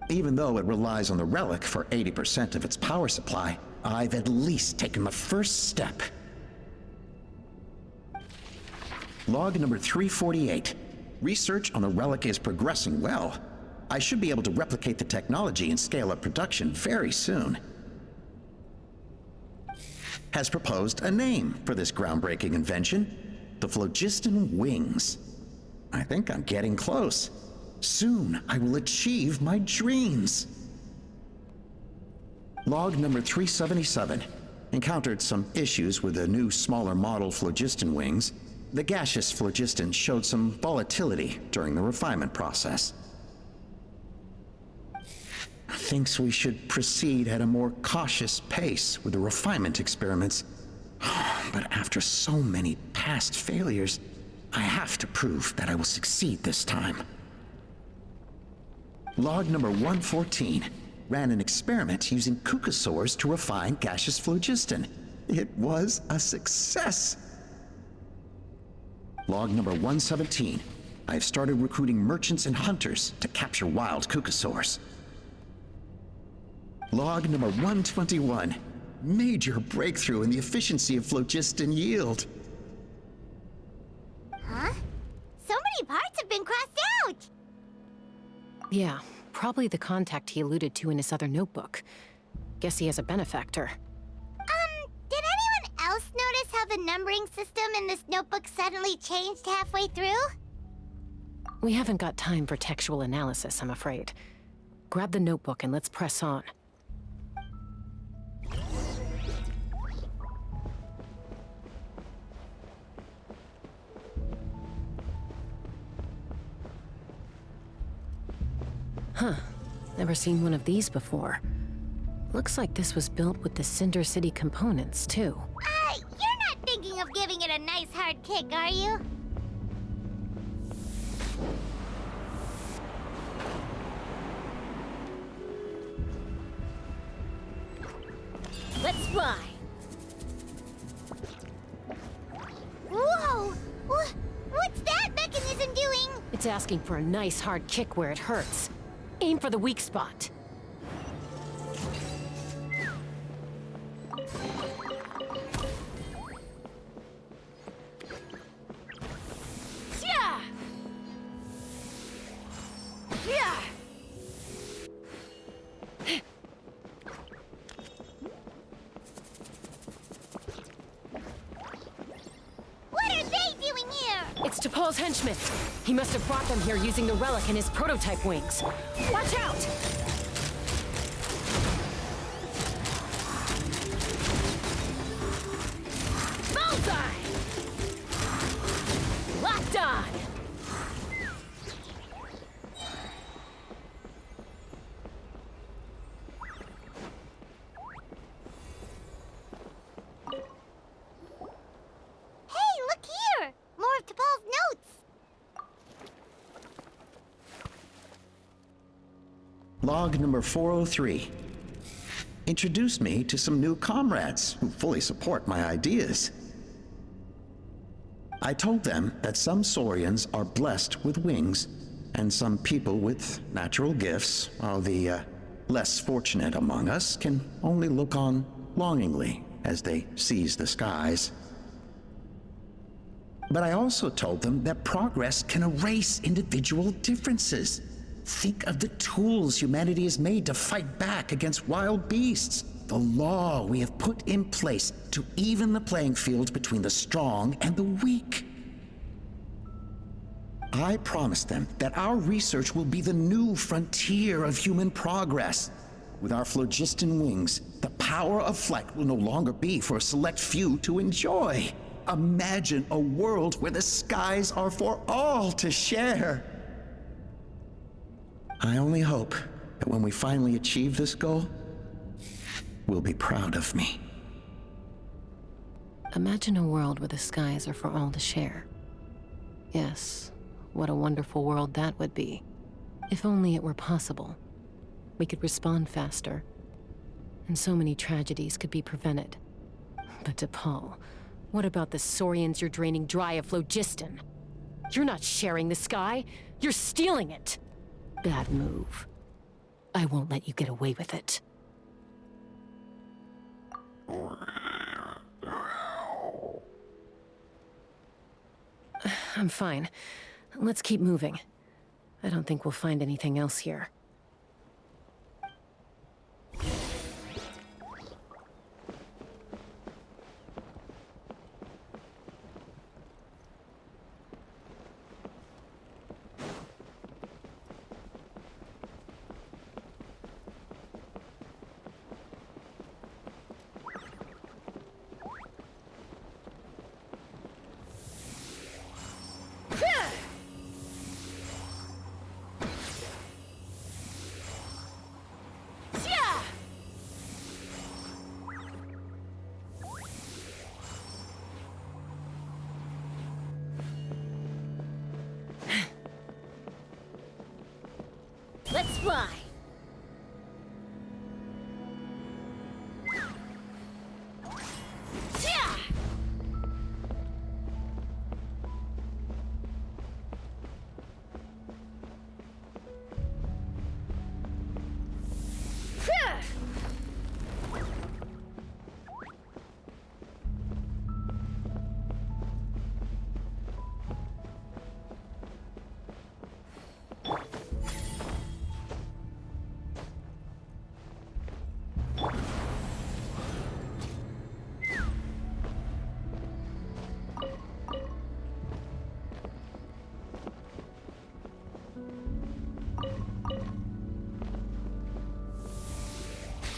N: Even though it relies on the relic for 80% of its power supply, I've at least taken the first step. Log number 348. Research on the relic is progressing well. I should be able to replicate the technology and scale up production very soon. Has proposed a name for this groundbreaking invention. The phlogiston wings. I think I'm getting close. Soon I will achieve my dreams. Log number 377. Encountered some issues with the new smaller model phlogiston wings. The gaseous phlogiston showed some volatility during the refinement process. Thinks we should proceed at a more cautious pace with the refinement experiments. But after so many past failures, I have to prove that I will succeed this time. Log number 114. Ran an experiment using Cucusaurs to refine gaseous phlogiston. It was a success. Log number 117. I've started recruiting merchants and hunters to capture wild Cucusaurs. Log number 121. Major breakthrough in the efficiency of phlogiston yield.
A: Huh? So many parts have been crossed out!
B: Yeah, probably the contact he alluded to in his other notebook. Guess he has a benefactor.
A: Did anyone else notice how the numbering system in this notebook suddenly changed halfway through?
B: We haven't got time for textual analysis, I'm afraid. Grab the notebook and let's press on. Huh. Never seen one of these before. Looks like this was built with the Cinder City components, too.
A: You're not thinking of giving it a nice hard kick, are you?
I: Let's fly.
A: Whoa! What's that mechanism doing?
B: It's asking for a nice hard kick where it hurts. Aim for the weak spot.
I: Yeah. Yeah.
A: What are they doing here?
B: It's T'Pol's henchman. He must have brought them here using the relic in his prototype wings. Watch out! Bullseye! Locked on!
A: Hey, look here! More of T'Pol's notes!
N: Log number 403. Introduced me to some new comrades who fully support my ideas. I told them that some Saurians are blessed with wings, and some people with natural gifts, while the less fortunate among us can only look on longingly as they seize the skies. But I also told them that progress can erase individual differences. Think of the tools humanity has made to fight back against wild beasts. The law we have put in place to even the playing field between the strong and the weak. I promised them that our research will be the new frontier of human progress. With our phlogiston wings, the power of flight will no longer be for a select few to enjoy. Imagine a world where the skies are for all to share. I only hope that when we finally achieve this goal, will be proud of me.
B: Imagine a world where the skies are for all to share. Yes, what a wonderful world that would be. If only it were possible. We could respond faster, and so many tragedies could be prevented. But T'Pol, what about the Saurians you're draining dry of phlogiston? You're not sharing the sky, you're stealing it! Bad move. I won't let you get away with it. I'm fine. Let's keep moving. I don't think we'll find anything else here.
I: Let's fly.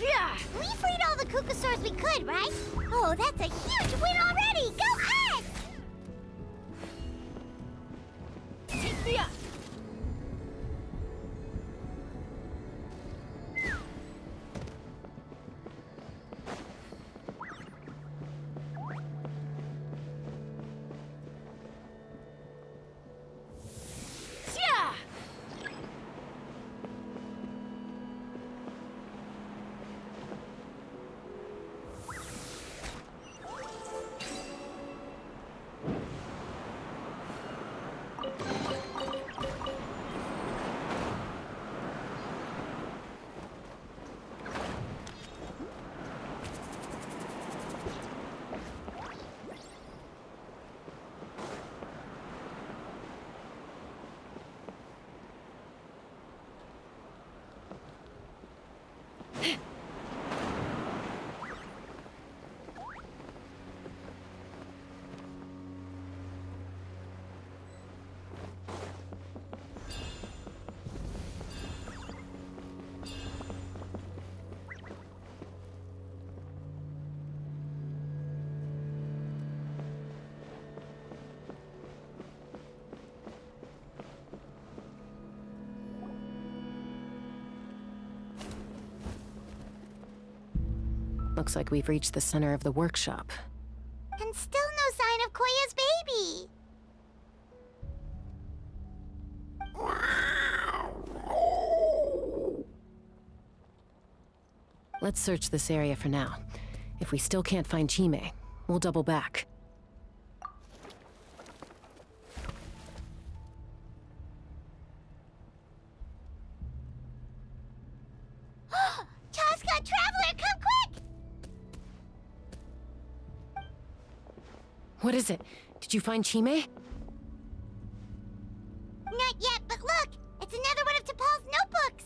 I: Yeah.
A: We freed all the Kukasaurs we could, right? Oh, that's a huge win already! Go us!
I: Take me up.
B: Looks like we've reached the center of the workshop.
A: And still no sign of Koya's baby.
B: Let's search this area for now. If we still can't find Chime, we'll double back.
A: Chasca, Traveler, come quick!
B: What is it? Did you find Chime?
A: Not yet, but look! It's another one of T'Pol's notebooks!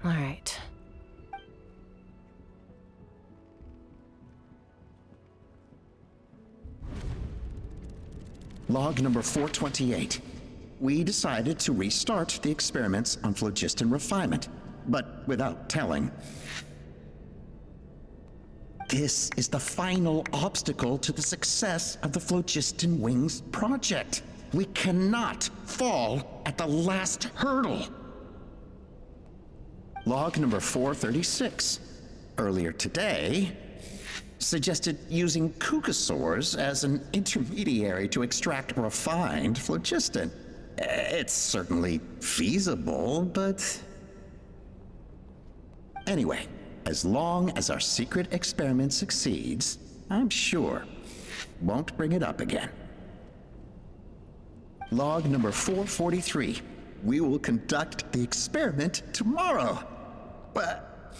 B: All right.
N: Log number 428. We decided to restart the experiments on phlogiston refinement, but without telling. This is the final obstacle to the success of the Phlogiston Wings project. We cannot fall at the last hurdle. Log number 436. Earlier today, suggested using cucosaurs as an intermediary to extract refined phlogiston. It's certainly feasible, but... Anyway, as long as our secret experiment succeeds, I'm sure won't bring it up again. Log number 443. We will conduct the experiment tomorrow. But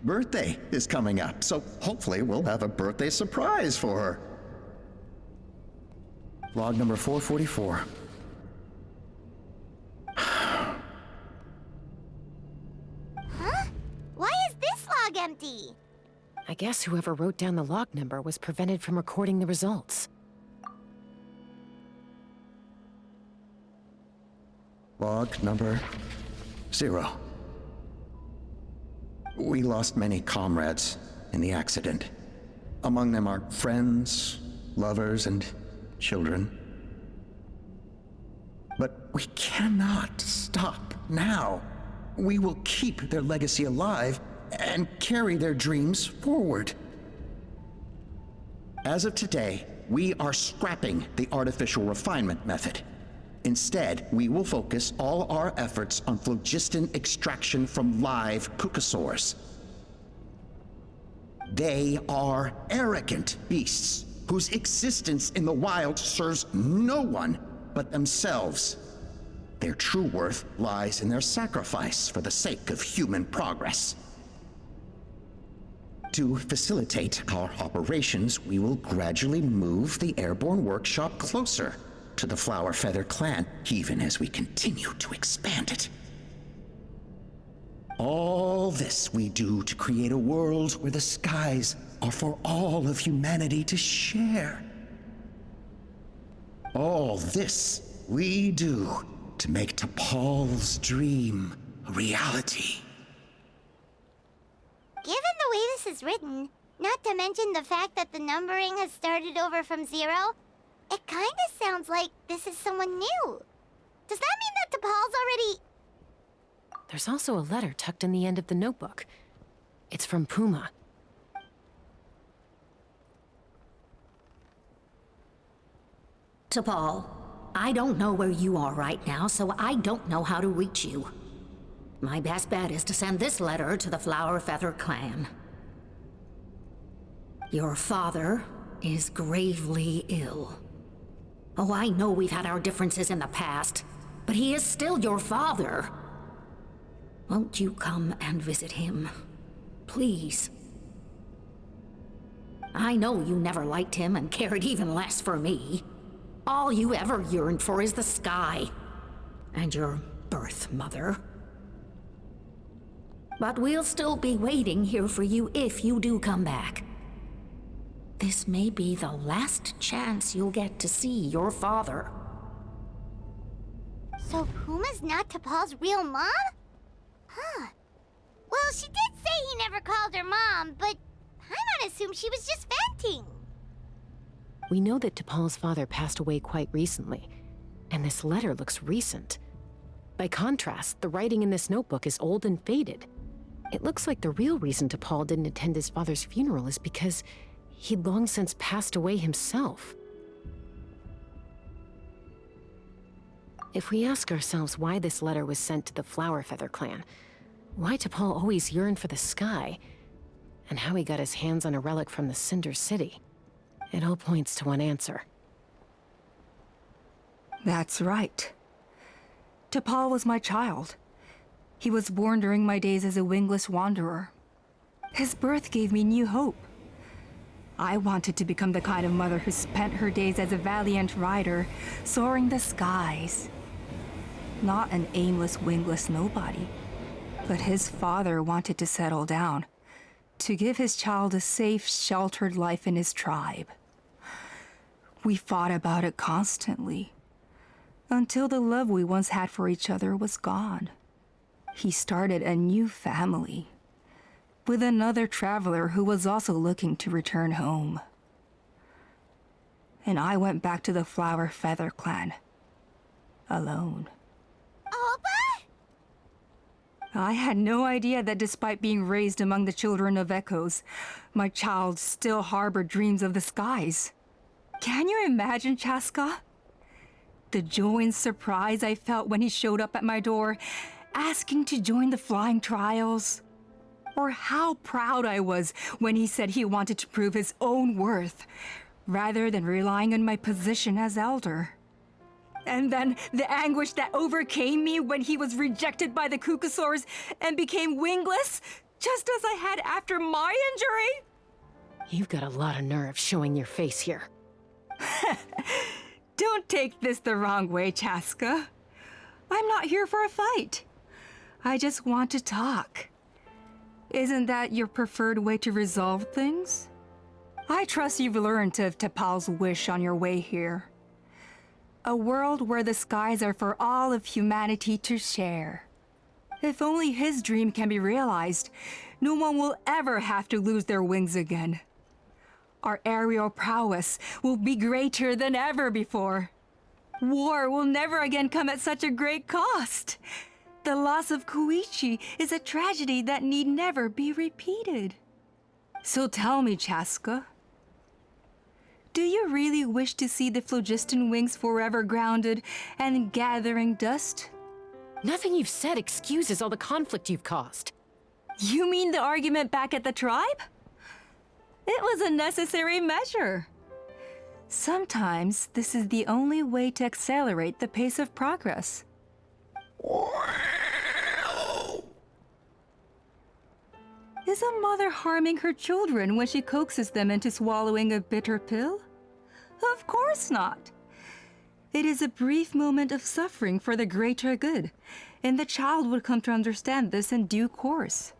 N: birthday is coming up, so hopefully we'll have a birthday surprise for her. Log number 444.
A: Huh? Why is this log empty?
B: I guess whoever wrote down the log number was prevented from recording the results.
N: Log number 0. We lost many comrades in the accident. Among them are friends, lovers, and children. But we cannot stop now. We will keep their legacy alive and carry their dreams forward. As of today, we are scrapping the artificial refinement method. Instead, we will focus all our efforts on phlogiston extraction from live cucosaurs. They are arrogant beasts whose existence in the wild serves no one but themselves. Their true worth lies in their sacrifice for the sake of human progress. To facilitate our operations, we will gradually move the airborne workshop closer to the Flower Feather clan, even as we continue to expand it. All this we do to create a world where the skies are for all of humanity to share. All this we do to make T'Pol's dream a reality.
A: Given the way this is written, not to mention the fact that the numbering has started over from 0, it kinda sounds like this is someone new. Does that mean that T'Pol's already...
B: There's also a letter tucked in the end of the notebook. It's from Puma.
R: T'Pol, I don't know where you are right now, so I don't know how to reach you. My best bet is to send this letter to the Flower Feather clan. Your father is gravely ill. Oh, I know we've had our differences in the past, but he is still your father. Won't you come and visit him? Please. I know you never liked him and cared even less for me. All you ever yearned for is the sky. And your birth mother. But we'll still be waiting here for you if you do come back. This may be the last chance you'll get to see your father.
A: So Puma's not T'Pol's real mom? Huh. Well, she did say he never called her mom, but I might assume she was just venting.
B: We know that T'Pol's father passed away quite recently, and this letter looks recent. By contrast, the writing in this notebook is old and faded. It looks like the real reason T'Pol didn't attend his father's funeral is because he'd long since passed away himself. If we ask ourselves why this letter was sent to the Flower Feather clan, why T'Pol always yearned for the sky, and how he got his hands on a relic from the Cinder City, it all points to one answer.
D: That's right. T'Pol was my child. He was born during my days as a wingless wanderer. His birth gave me new hope. I wanted to become the kind of mother who spent her days as a valiant rider, soaring the skies. Not an aimless, wingless nobody. But his father wanted to settle down, to give his child a safe, sheltered life in his tribe. We fought about it constantly, until the love we once had for each other was gone. He started a new family, with another traveler who was also looking to return home. And I went back to the Flower Feather clan, alone.
A: Alpa?
D: I had no idea that despite being raised among the children of echoes, my child still harbored dreams of the skies. Can you imagine, Chasca? The joy and surprise I felt when he showed up at my door, asking to join the flying trials. Or how proud I was when he said he wanted to prove his own worth, rather than relying on my position as elder. And then the anguish that overcame me when he was rejected by the Cucusaurs and became wingless, just as I had after my injury.
B: You've got a lot of nerve showing your face here.
D: Don't take this the wrong way, Chasca. I'm not here for a fight. I just want to talk. Isn't that your preferred way to resolve things? I trust you've learned of T'Pol's wish on your way here. A world where the skies are for all of humanity to share. If only his dream can be realized, no one will ever have to lose their wings again. Our aerial prowess will be greater than ever before. War will never again come at such a great cost. The loss of Koichi is a tragedy that need never be repeated. So tell me, Chasca, do you really wish to see the phlogiston wings forever grounded and gathering dust?
B: Nothing you've said excuses all the conflict you've caused.
D: You mean the argument back at the tribe? It was a necessary measure. Sometimes this is the only way to accelerate the pace of progress. Is a mother harming her children when she coaxes them into swallowing a bitter pill? Of course not. It is a brief moment of suffering for the greater good, and the child would come to understand this in due course.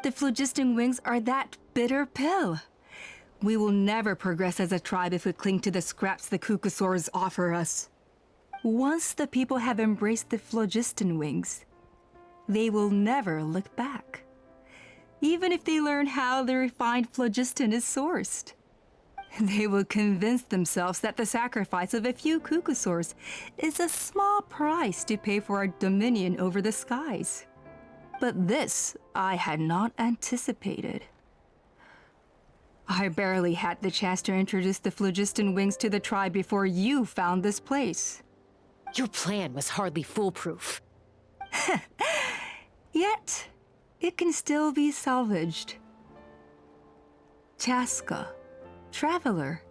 D: The phlogiston wings are that bitter pill. We will never progress as a tribe if we cling to the scraps the Cucusaurs offer us. Once the people have embraced the phlogiston wings, they will never look back. Even if they learn how the refined phlogiston is sourced. They will convince themselves that the sacrifice of a few Cucusaurs is a small price to pay for our dominion over the skies. But this I had not anticipated. I barely had the chance to introduce the phlogiston wings to the tribe before you found this place.
B: Your plan was hardly foolproof.
D: Yet, it can still be salvaged. Chasca, traveler,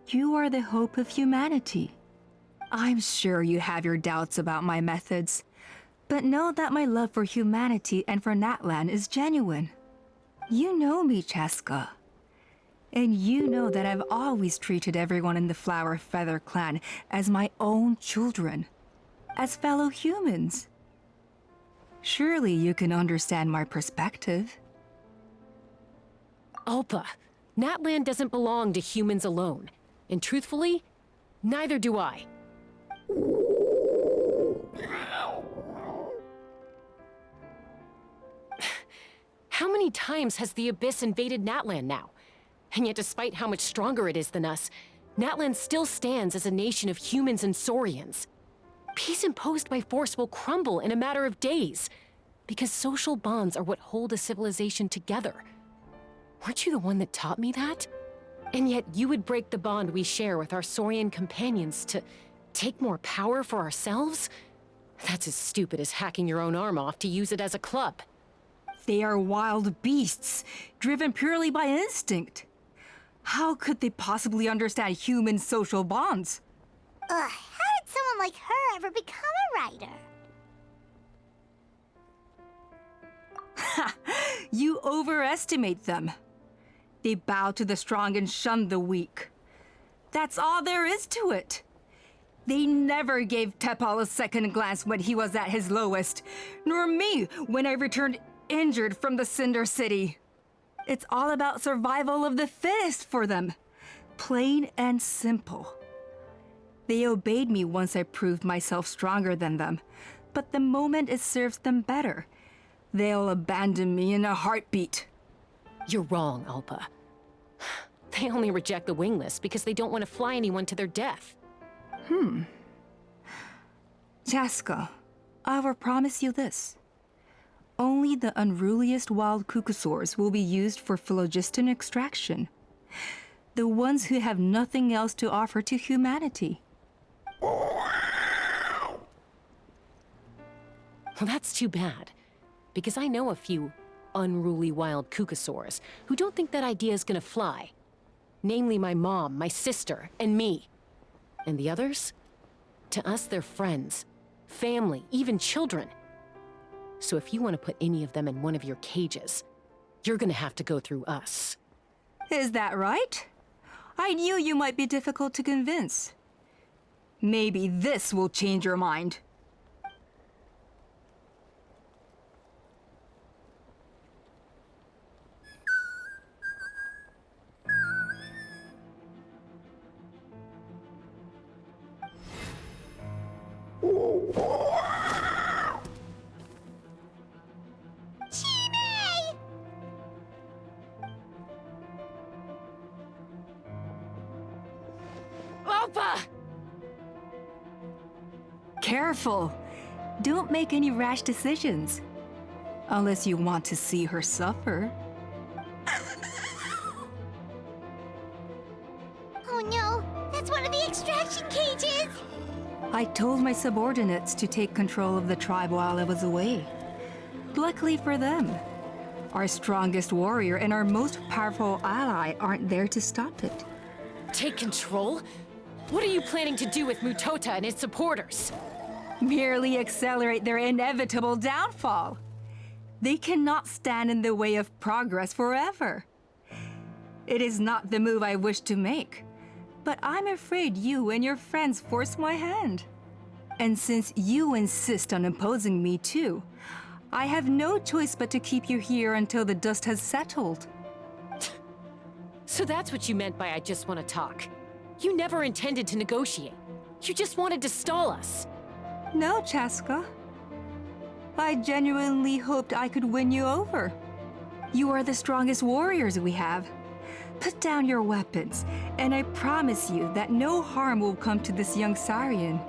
D: you are the hope of humanity. I'm sure you have your doubts about my methods, but know that my love for humanity and for Natlan is genuine. You know me, Chasca. And you know that I've always treated everyone in the Flower Feather clan as my own children, as fellow humans. Surely you can understand my perspective.
B: Alpa, Natlan doesn't belong to humans alone. And truthfully, neither do I. How many times has the Abyss invaded Natlan now? And yet despite how much stronger it is than us, Natlan still stands as a nation of humans and saurians. Peace imposed by force will crumble in a matter of days, Because social bonds are what hold a civilization together. Weren't you the one that taught me that? And yet you would break the bond we share with our Saurian companions to take more power for ourselves? That's as stupid as hacking your own arm off to use it as a club.
D: They are wild beasts, driven purely by instinct. How could they possibly understand human social bonds?
A: How did someone like her ever become a writer?
D: Ha! You overestimate them. They bow to the strong and shun the weak. That's all there is to it. They never gave Tepal a second glance when he was at his lowest, nor me when I returned injured from the Cinder City. It's all about survival of the fittest for them. Plain and simple. They obeyed me once I proved myself stronger than them, but the moment it serves them better, they'll abandon me in a heartbeat.
B: You're wrong, Alpa. They only reject the wingless because they don't want to fly anyone to their death.
D: Chasca, I will promise you this. Only the unruliest wild cucosaurs will be used for phlogiston extraction. The ones who have nothing else to offer to humanity.
B: Well, that's too bad. Because I know a few unruly wild cucosaurs who don't think that idea is gonna fly. Namely my mom, my sister, and me. And the others? To us, they're friends, family, even children. So if you want to put any of them in one of your cages, you're gonna have to go through us.
D: Is that right? I knew you might be difficult to convince. Maybe this will change your mind.
B: Alpa!
D: Careful! Don't make any rash decisions. Unless you want to see her suffer.
A: Oh no, that's one of the extraction cages!
D: I told my subordinates to take control of the tribe while I was away. Luckily for them, our strongest warrior and our most powerful ally aren't there to stop it.
B: Take control? What are you planning to do with Mutota and his supporters?
D: Merely accelerate their inevitable downfall. They cannot stand in the way of progress forever. It is not the move I wish to make, but I'm afraid you and your friends force my hand. And since you insist on imposing me too, I have no choice but to keep you here until the dust has settled.
B: So that's what you meant by I just want to talk. You never intended to negotiate. You just wanted to stall us.
D: No, Chasca. I genuinely hoped I could win you over. You are the strongest warriors we have. Put down your weapons, and I promise you that no harm will come to this young Saurian.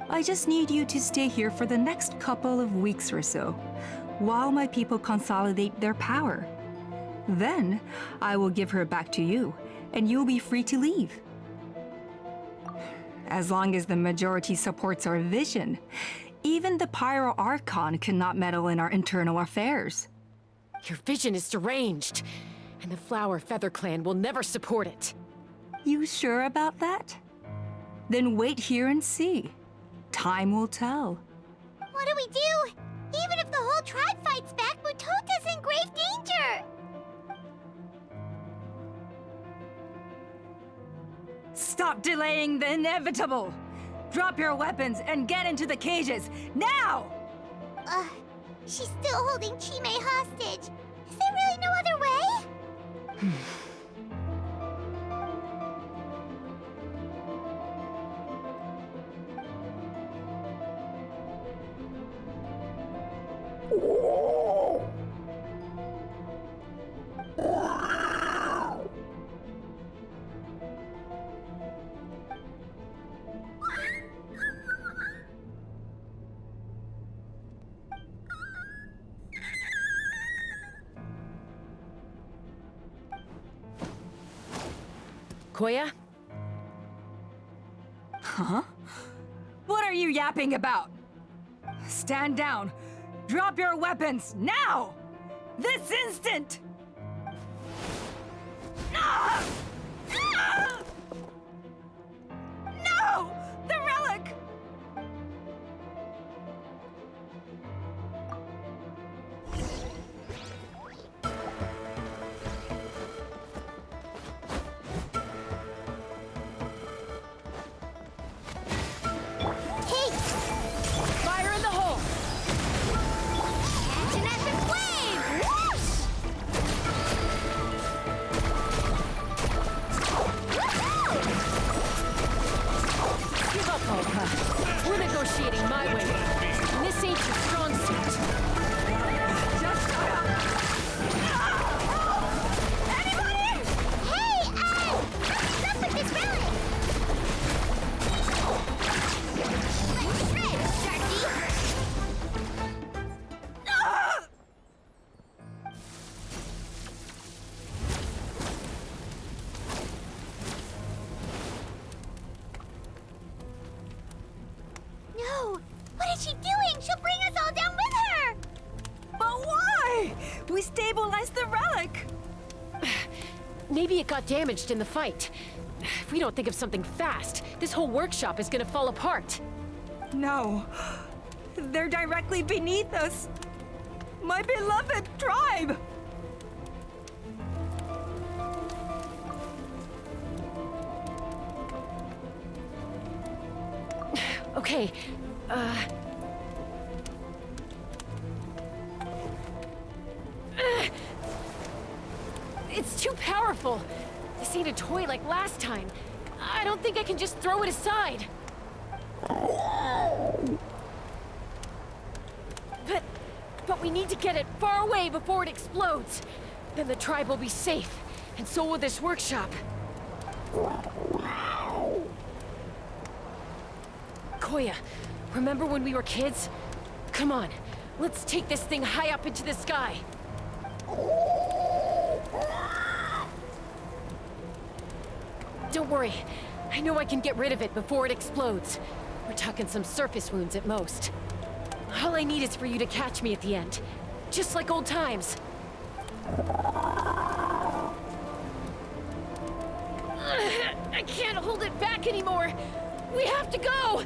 D: I just need you to stay here for the next couple of weeks or so, while my people consolidate their power. Then, I will give her back to you, and you'll be free to leave. As long as the majority supports our vision, even the Pyro Archon cannot meddle in our internal affairs.
B: Your vision is deranged, and the Flower Feather Clan will never support it.
D: You sure about that? Then wait here and see. Time will tell.
A: What do we do? Even if the whole tribe fights back, Mutota's in grave danger!
D: Stop delaying the inevitable! Drop your weapons and get into the cages, now!
A: She's still holding Chime hostage. Is there really no other way?
B: Koya?
D: Huh? What are you yapping about? Stand down. Drop your weapons, now! This instant! Ah! Ah! No! The relic!
B: Fire in the hole!
A: Action at the flame! Whoosh!
B: Give up, Alpa. We're negotiating my way. And this ain't your strong suit.
D: Just shut up! Anybody!
A: Hey, what's up with this relic? Let's shred, Sharky! No! What is she doing? She'll bring us all down with her!
D: But why? We stabilized the relic!
B: Maybe it got damaged in the fight. If we don't think of something fast, this whole workshop is gonna fall apart.
D: No. They're directly beneath us. My beloved tribe!
B: Okay, It's too powerful. This ain't a toy like last time. I don't think I can just throw it aside. But we need to get it far away before it explodes. Then the tribe will be safe, and so will this workshop. Koya, remember when we were kids? Come on, let's take this thing high up into the sky. Don't worry, I know I can get rid of it before it explodes. We're talking some surface wounds at most. All I need is for you to catch me at the end, just like old times. I can't hold it back anymore. We have to go.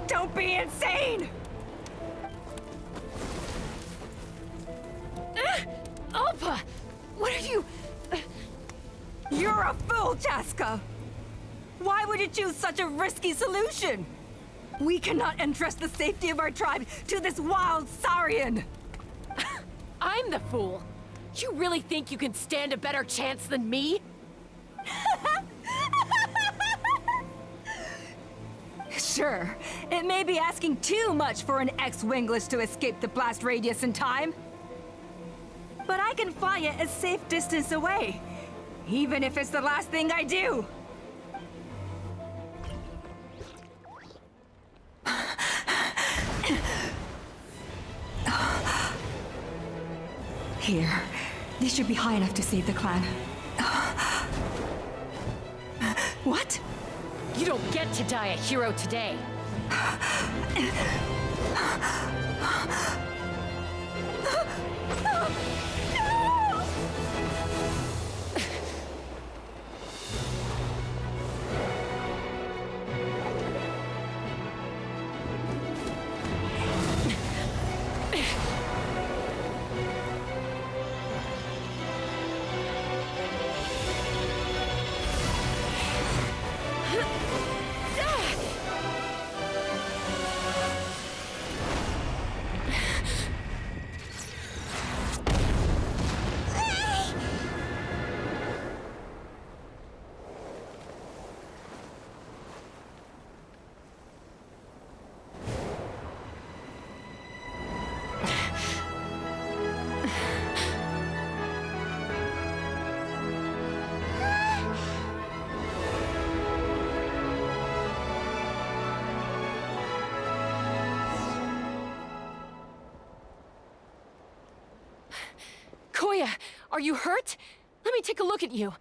D: Don't be insane!
B: Alpa, what are you?
D: You're a fool, Chasca! Why would you choose such a risky solution? We cannot entrust the safety of our tribe to this wild Saurian!
B: I'm the fool. You really think you can stand a better chance than me?
D: Sure, it may be asking too much for an ex-wingless to escape the blast radius in time. But I can fly it a safe distance away, even if it's the last thing I do. Here, this should be high enough to save the clan. What?
B: You don't get to die a hero today.
S: Are you hurt? Let me take a look at you.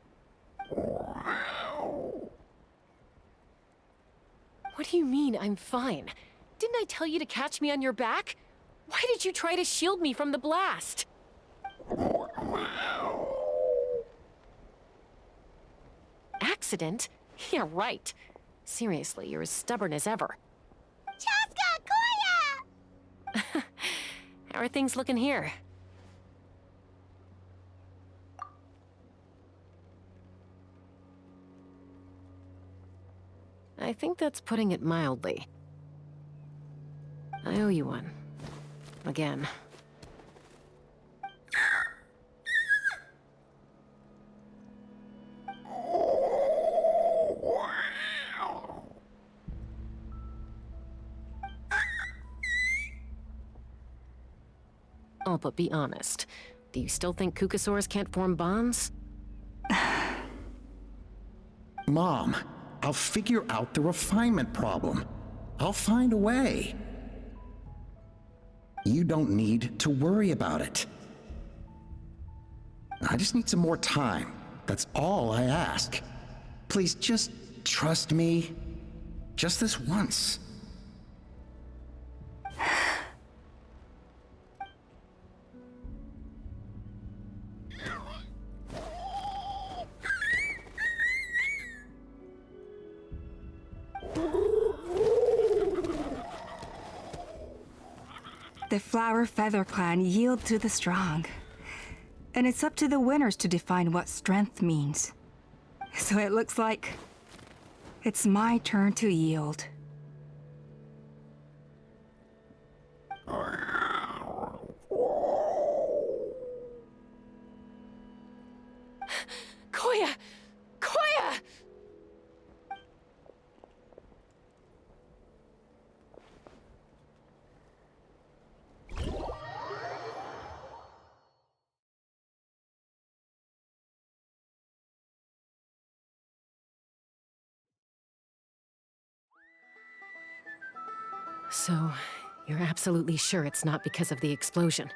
S: What do you mean, I'm fine? Didn't I tell you to catch me on your back? Why did you try to shield me from the blast? Accident? Yeah, right. Seriously, you're as stubborn as ever.
A: Chasca! Koya!
S: How are things looking here?
B: I think that's putting it mildly. I owe you one. Again. Oh, but be honest. Do you still think Kukasaurs can't form bonds?
N: Mom, I'll figure out the refinement problem. I'll find a way. You don't need to worry about it. I just need some more time. That's all I ask. Please just trust me. Just this once.
D: The Flower Feather clan yield to the strong. And it's up to the winners to define what strength means. So it looks like it's my turn to yield.
S: Koya! Koya!
B: So, you're absolutely sure it's not because of the explosion?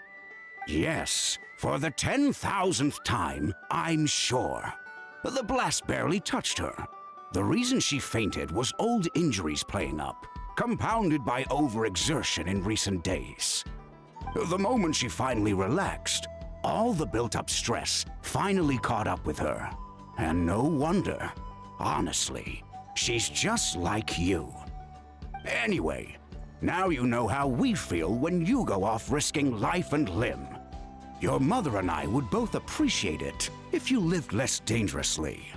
F: Yes, for the 10,000th time, I'm sure. The blast barely touched her. The reason she fainted was old injuries playing up, compounded by overexertion in recent days. The moment she finally relaxed, all the built-up stress finally caught up with her. And no wonder. Honestly, she's just like you. Anyway, now you know how we feel when you go off risking life and limb. Your mother and I would both appreciate it if you lived less dangerously.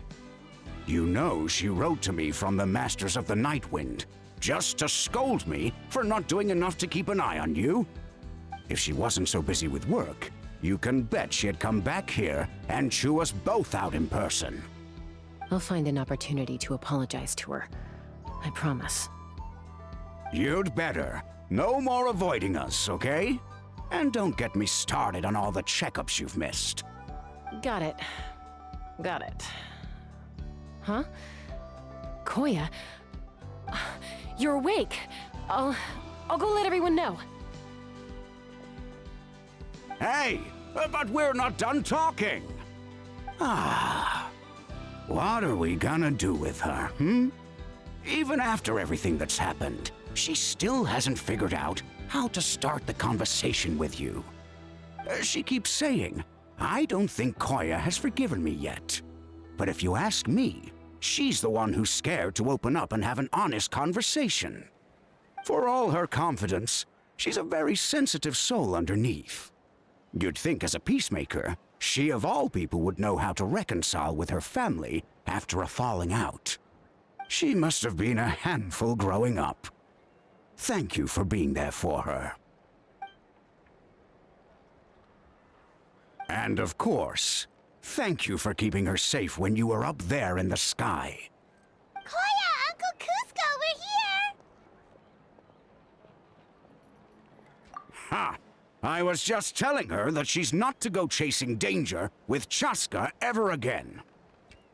F: You know she wrote to me from the Masters of the Night Wind, just to scold me for not doing enough to keep an eye on you. If she wasn't so busy with work, you can bet she'd come back here and chew us both out in person.
B: I'll find an opportunity to apologize to her. I promise.
F: You'd better. No more avoiding us, okay? And don't get me started on all the checkups you've missed.
B: Got it. Got it. Huh?
S: Koya? You're awake. I'll go let everyone know.
F: Hey, but we're not done talking. What are we gonna do with her, Even after everything that's happened, she still hasn't figured out how to start the conversation with you. She keeps saying, I don't think Koya has forgiven me yet. But if you ask me, she's the one who's scared to open up and have an honest conversation. For all her confidence, she's a very sensitive soul underneath. You'd think as a peacemaker, she of all people would know how to reconcile with her family after a falling out. She must have been a handful growing up. Thank you for being there for her. And of course, thank you for keeping her safe when you were up there in the sky.
A: Koya, Uncle Cusco, we're here!
F: Ha! I was just telling her that she's not to go chasing danger with Chasca ever again.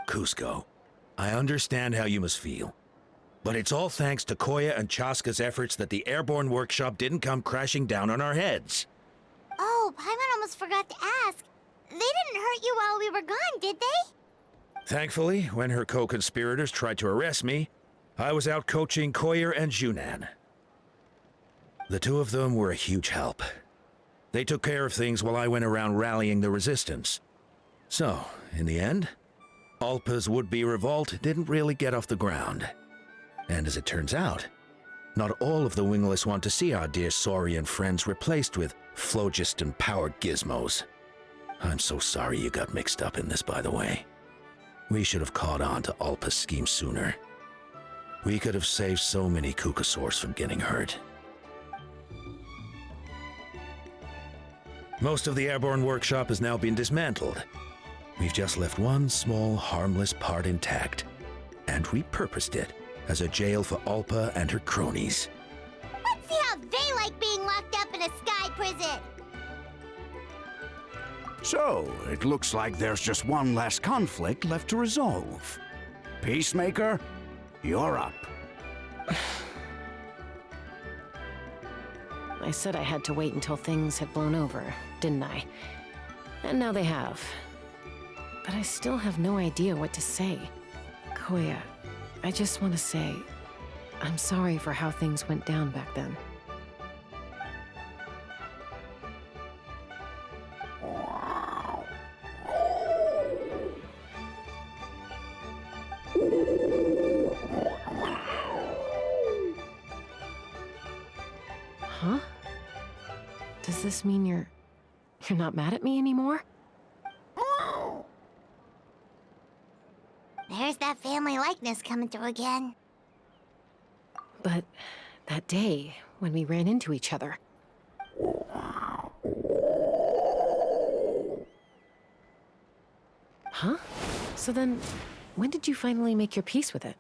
J: Cusco, I understand how you must feel. But it's all thanks to Koya and Chasca's efforts that the airborne workshop didn't come crashing down on our heads.
A: Oh, Paimon almost forgot to ask. They didn't hurt you while we were gone, did they?
J: Thankfully, when her co-conspirators tried to arrest me, I was out coaching Koyer and Junan. The two of them were a huge help. They took care of things while I went around rallying the resistance. So, in the end, Alpa's would-be revolt didn't really get off the ground. And as it turns out, not all of the wingless want to see our dear Saurian friends replaced with phlogiston-powered gizmos. I'm so sorry you got mixed up in this, by the way. We should have caught on to Alpa's scheme sooner. We could have saved so many Kukasaurs from getting hurt. Most of the airborne workshop has now been dismantled. We've just left one small, harmless part intact, and repurposed it as a jail for Alpa and her cronies.
A: Let's see how they like being locked up in a sky prison.
F: So, it looks like there's just one last conflict left to resolve. Peacemaker, you're up.
B: I said I had to wait until things had blown over, didn't I? And now they have. But I still have no idea what to say. Koya, I just want to say, I'm sorry for how things went down back then. Huh? Does this mean you're not mad at me anymore?
A: There's that family likeness coming through again.
B: But that day, when we ran into each other... Huh? So then, when did you finally make your peace with it?